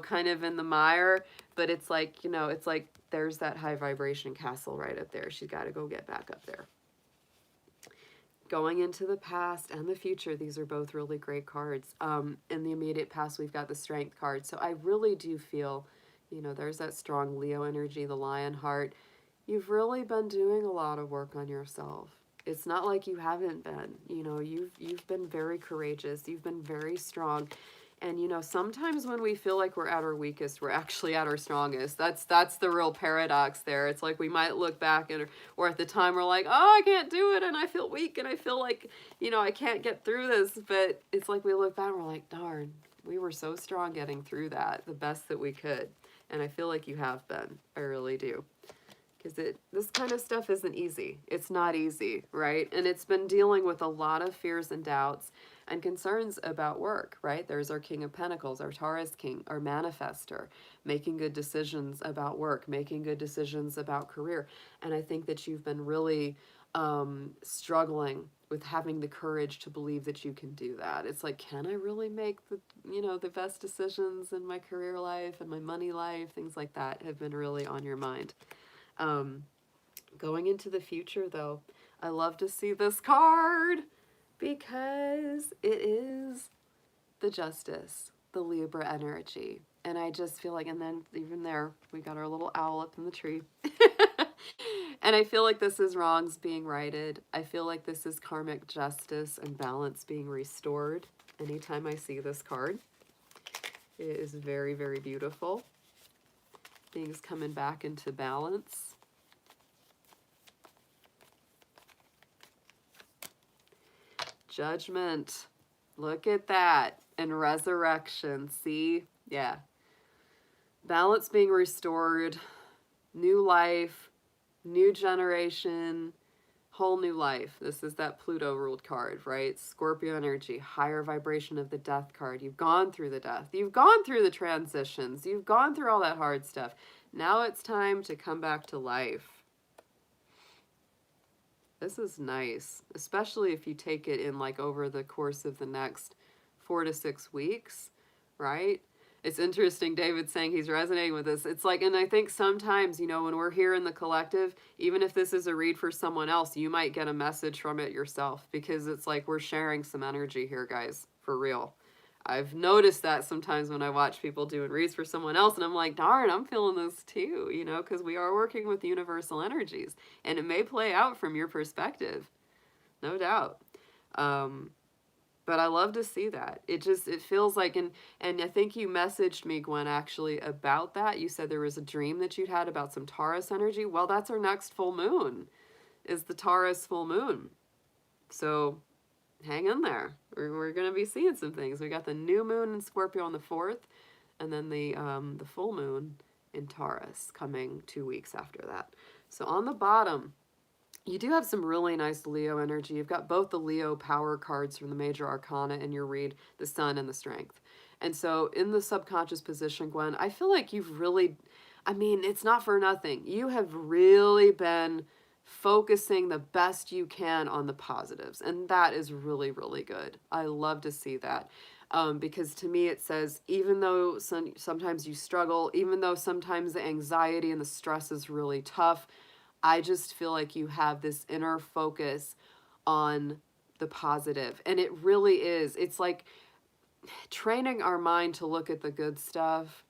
kind of in the mire, but it's like, it's like there's that high vibration castle right up there. She's got to go get back up there. Going into the past and the future, these are both really great cards. In the immediate past, we've got the Strength card. So I really do feel, there's that strong Leo energy, the Lion heart. You've really been doing a lot of work on yourself. It's not like you haven't been. You've been very courageous. You've been very strong. And sometimes when we feel like we're at our weakest, we're actually at our strongest. That's the real paradox there. It's like we might look back or at the time we're like, oh, I can't do it, and I feel weak, and I feel like, I can't get through this. But it's like we look back and we're like, darn, we were so strong getting through that, the best that we could. And I feel like you have been. I really do. Because this kind of stuff isn't easy. It's not easy, right? And it's been dealing with a lot of fears and doubts and concerns about work, right? There's our King of Pentacles, our Taurus King, our manifester, making good decisions about work, making good decisions about career. And I think that you've been really struggling with having the courage to believe that you can do that. It's like, can I really make the best decisions in my career life and my money life? Things like that have been really on your mind. Going into the future, though, I love to see this card because it is the Justice, the Libra energy. And I just feel like, and then even there, we got our little owl up in the tree. And I feel like this is wrongs being righted. I feel like this is karmic justice and balance being restored. Anytime I see this card, it is very, very beautiful. Things coming back into balance. Judgment. Look at that. And resurrection. See? Yeah. Balance being restored. New life. New generation. Whole new life. This is that Pluto ruled card, right? Scorpio energy. Higher vibration of the death card. You've gone through the death. You've gone through the transitions. You've gone through all that hard stuff. Now it's time to come back to life. This is nice, especially if you take it in like over the course of the next 4 to 6 weeks, right? It's interesting, David saying he's resonating with this. It's like, and I think sometimes, when we're here in the collective, even if this is a read for someone else, you might get a message from it yourself because it's like we're sharing some energy here, guys, for real. I've noticed that sometimes when I watch people doing reads for someone else, and I'm like, darn, I'm feeling this too, you know, because we are working with universal energies, and it may play out from your perspective, no doubt. Um, but I love to see that. It feels like, and I think you messaged me, Gwen, actually about that. You said there was a dream that you'd had about some Taurus energy. Well, that's our next full moon, is the Taurus full moon. So hang in there. We're going to be seeing some things. We got the new moon in Scorpio on the 4th, and then the full moon in Taurus coming 2 weeks after that. So on the bottom, you do have some really nice Leo energy. You've got both the Leo power cards from the major arcana in your read, the Sun and the Strength. And so in the subconscious position, Gwen, I feel like you've really, I mean, it's not for nothing. You have really been focusing the best you can on the positives. And that is really, really good. I love to see that. Because to me it says, even though sometimes you struggle, even though sometimes the anxiety and the stress is really tough, I just feel like you have this inner focus on the positive. And it really is. It's like training our mind to look at the good stuff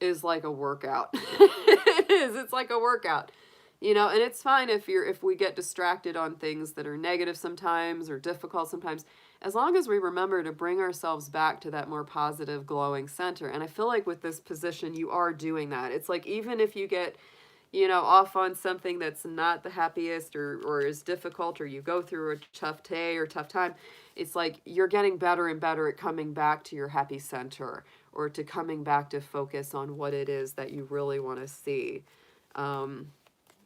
is like a workout. It is. It's like a workout. You know, and it's fine if we get distracted on things that are negative sometimes or difficult sometimes, as long as we remember to bring ourselves back to that more positive, glowing center. And I feel like with this position, you are doing that. It's like even if you get, you know, off on something that's not the happiest or is difficult, or you go through a tough day or tough time, it's like you're getting better and better at coming back to your happy center, or to coming back to focus on what it is that you really want to see.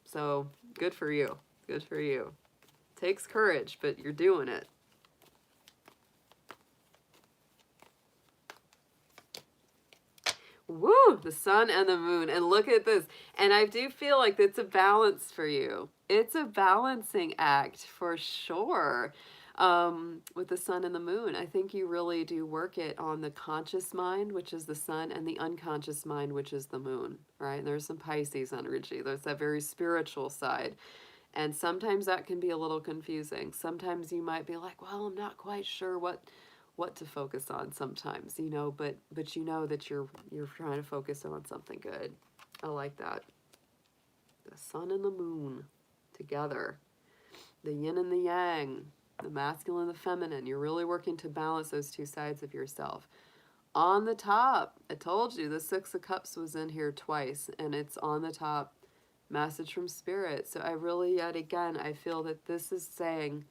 So good for you. Good for you. Takes courage, but you're doing it. Woo! The sun and the moon. And look at this. And I do feel like it's a balance for you. It's a balancing act for sure. With the sun and the moon, I think you really do work it on the conscious mind, which is the sun, and the unconscious mind, which is the moon, right? And there's some Pisces energy. There's that very spiritual side. And sometimes that can be a little confusing. Sometimes you might be like, well, I'm not quite sure what to focus on sometimes, you know, but you know that you're trying to focus on something good. I like that. The sun and the moon together. The yin and the yang, the masculine and the feminine. You're really working to balance those two sides of yourself. On the top, I told you the 6 of Cups was in here twice, and it's on the top, message from Spirit. So I really, yet again, I feel that this is saying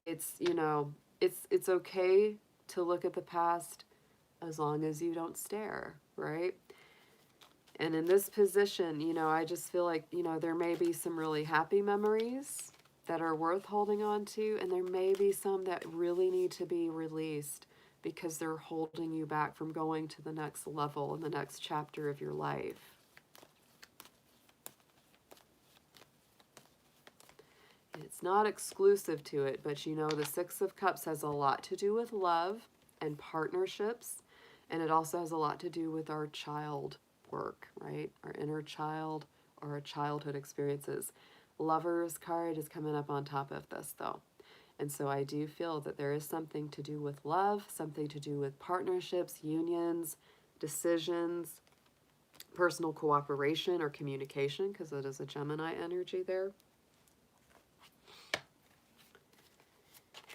it's, you know, it's okay to look at the past as long as you don't stare, right? And in this position, you know, I just feel like, you know, there may be some really happy memories that are worth holding on to, and there may be some that really need to be released because they're holding you back from going to the next level in the next chapter of your life. It's not exclusive to it, but you know, the 6 of Cups has a lot to do with love and partnerships, and it also has a lot to do with our child work, right? Our inner child or our childhood experiences. Lover's card is coming up on top of this, though. And so I do feel that there is something to do with love, something to do with partnerships, unions, decisions, personal cooperation or communication, because it is a Gemini energy there.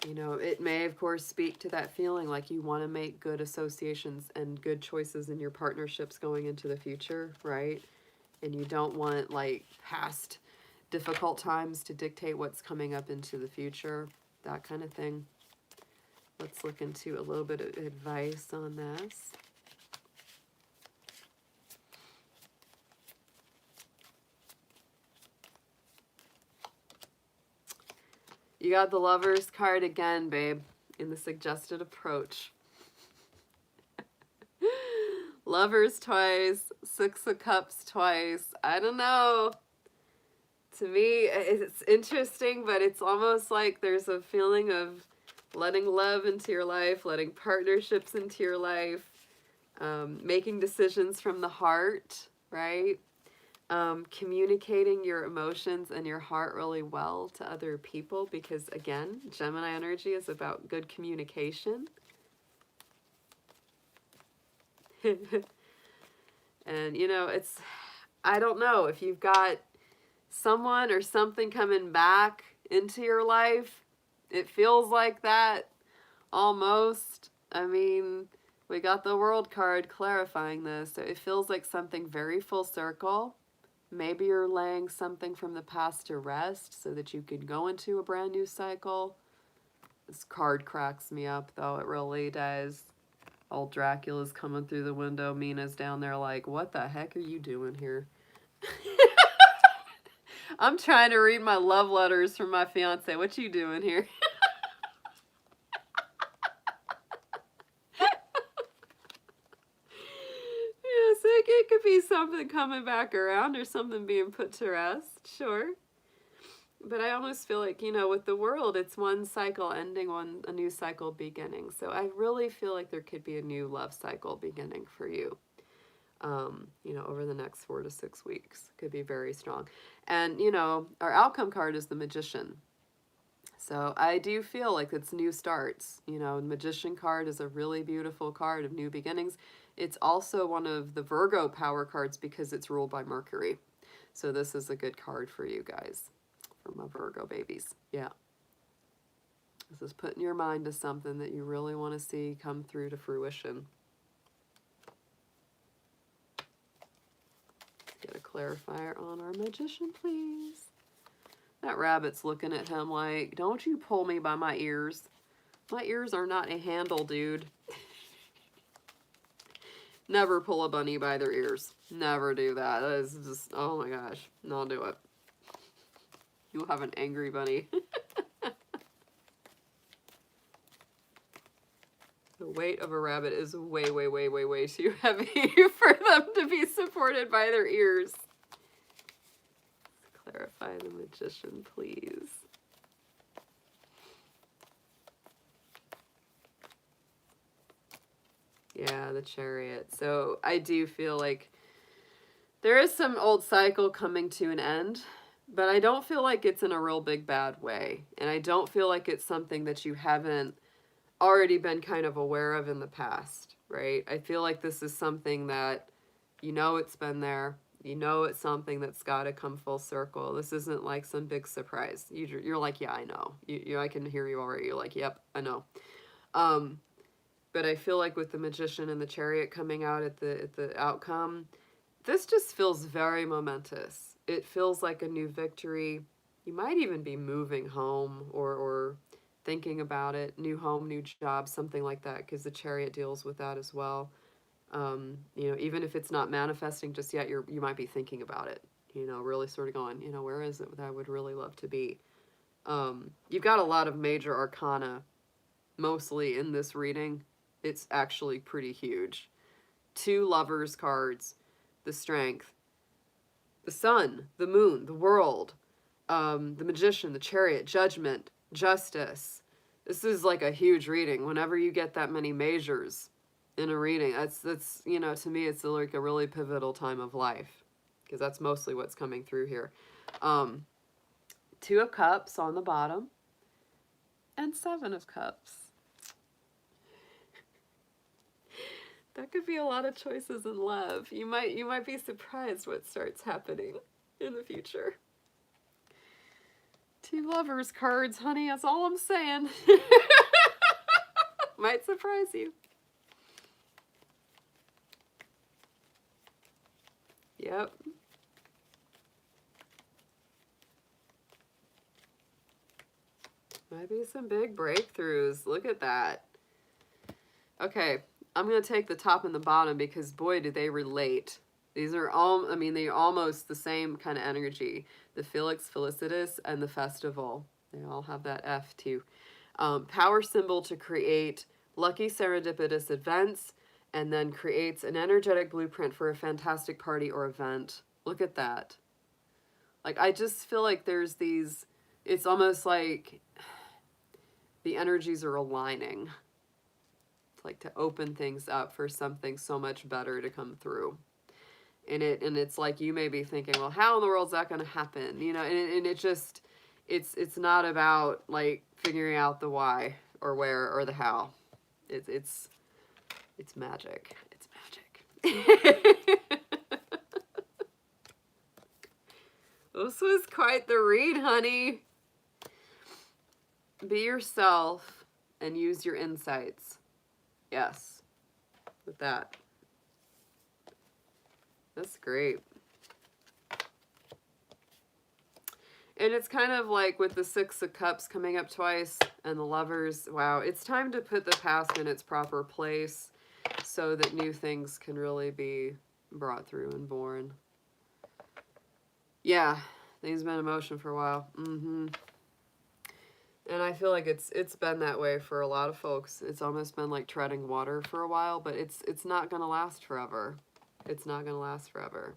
You know, it may, of course, speak to that feeling like you want to make good associations and good choices in your partnerships going into the future, right? And you don't want, like, past difficult times to dictate what's coming up into the future, that kind of thing. Let's look into a little bit of advice on this. You got the Lover's card again, babe, in the suggested approach. Lovers twice, 6 of Cups twice. I don't know. To me, it's interesting, but it's almost like there's a feeling of letting love into your life, letting partnerships into your life, making decisions from the heart, right? Communicating your emotions and your heart really well to other people, because again, Gemini energy is about good communication. And, you know, I don't know if you've got someone or something coming back into your life. It feels like that almost. I mean, we got the World card clarifying this. So it feels like something very full circle. Maybe you're laying something from the past to rest so that you can go into a brand new cycle. This card cracks me up, though. It really does. Old Dracula's coming through the window. Mina's down there like, what the heck are you doing here? I'm trying to read my love letters from my fiance. What you doing here? Yes, it could be something coming back around or something being put to rest, sure. But I almost feel like, you know, with the world, it's one cycle ending, a new cycle beginning. So I really feel like there could be a new love cycle beginning for you. You know, over the next 4 to 6 weeks. Could be very strong. And, you know, our outcome card is the Magician. So I do feel like it's new starts. You know, the Magician card is a really beautiful card of new beginnings. It's also one of the Virgo power cards because it's ruled by Mercury. So this is a good card for you guys, for my Virgo babies. Yeah. This is putting your mind to something that you really want to see come through to fruition. Get a clarifier on our Magician, please. That rabbit's looking at him like, don't you pull me by my ears. My ears are not a handle, dude. Never pull a bunny by their ears. Never do that. That is just, oh my gosh. Don't do it. You'll have an angry bunny. The weight of a rabbit is way, way, way, way, way too heavy for them to be supported by their ears. Clarify the Magician, please. Yeah, the Chariot. So I do feel like there is some old cycle coming to an end, but I don't feel like it's in a real big bad way. And I don't feel like it's something that you haven't already been kind of aware of in the past, right? I feel like this is something that, you know, it's been there. You know, it's something that's got to come full circle. This isn't like some big surprise. You're like, yeah, I know. I can hear you already. You're like, yep, I know. But I feel like with the Magician and the Chariot coming out at the outcome, this just feels very momentous. It feels like a new victory. You might even be moving home or thinking about it. New home, new job, something like that, because the Chariot deals with that as well. You know, even if it's not manifesting just yet, you might be thinking about it, you know, really sort of going, you know, where is it that I would really love to be? You've got a lot of major arcana, mostly in this reading. It's actually pretty huge. 2 Lovers cards, the Strength, the Sun, the Moon, the World, the Magician, the Chariot, Judgment, Justice. This is like a huge reading. Whenever you get that many majors in a reading, that's you know, to me it's like a really pivotal time of life, because that's mostly what's coming through here. 2 of Cups on the bottom and 7 of Cups. That could be a lot of choices in love. You might be surprised what starts happening in the future. 2 Lovers cards, honey, that's all I'm saying. Might surprise you. Yep. Might be some big breakthroughs. Look at that. Okay, I'm going to take the top and the bottom because, boy, do they relate. These are all, I mean, they're almost the same kind of energy. The Felix Felicitas and the Festival. They all have that F too. Power symbol to create lucky serendipitous events, and then creates an energetic blueprint for a fantastic party or event. Look at that. Like, I just feel like there's these, it's almost like the energies are aligning. It's like to open things up for something so much better to come through. And it's like you may be thinking, well, how in the world is that going to happen? You know, and it just, it's not about like figuring out the why or where or the how. It's magic. It's magic. This was quite the read, honey. Be yourself and use your insights. Yes, with that. That's great. And it's kind of like with the Six of Cups coming up twice and the Lovers. Wow, it's time to put the past in its proper place so that new things can really be brought through and born. Yeah, things have been in motion for a while. And I feel like it's been that way for a lot of folks. It's almost been like treading water for a while, but it's not gonna last forever. It's not gonna last forever.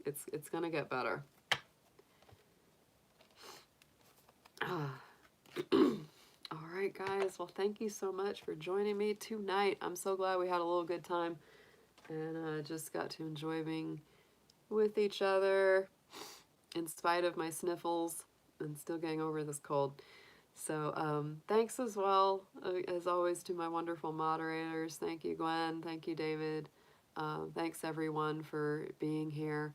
It's gonna get better. All right, guys. Well, thank you so much for joining me tonight. I'm so glad we had a little good time and just got to enjoy being with each other in spite of my sniffles and still getting over this cold. So thanks as well, as always, to my wonderful moderators. Thank you, Gwen. Thank you, David. Thanks, everyone, for being here.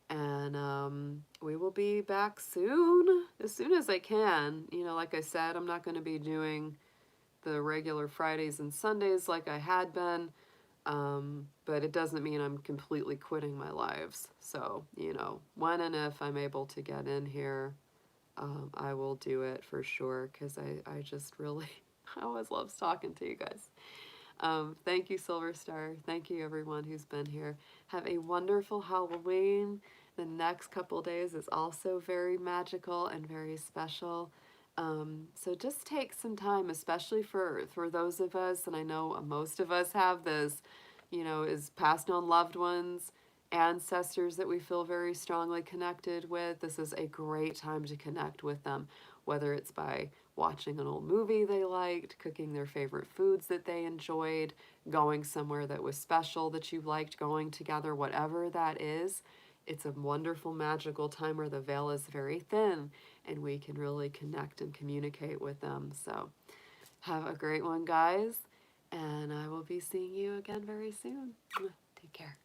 And we will be back soon as I can. You know, like I said, I'm not going to be doing the regular Fridays and Sundays like I had been. But it doesn't mean I'm completely quitting my lives. So, you know, when and if I'm able to get in here, I will do it for sure because I just really, I always love talking to you guys. Thank you, Silver Star. Thank you, everyone who's been here. Have a wonderful Halloween. The next couple days is also very magical and very special. So just take some time, especially for those of us, and I know most of us have this, you know, is passed on loved ones, ancestors that we feel very strongly connected with. This is a great time to connect with them, whether it's by watching an old movie they liked, cooking their favorite foods that they enjoyed, going somewhere that was special that you liked going together, whatever that is. It's a wonderful, magical time where the veil is very thin and we can really connect and communicate with them. So have a great one, guys, and I will be seeing you again very soon. Take care.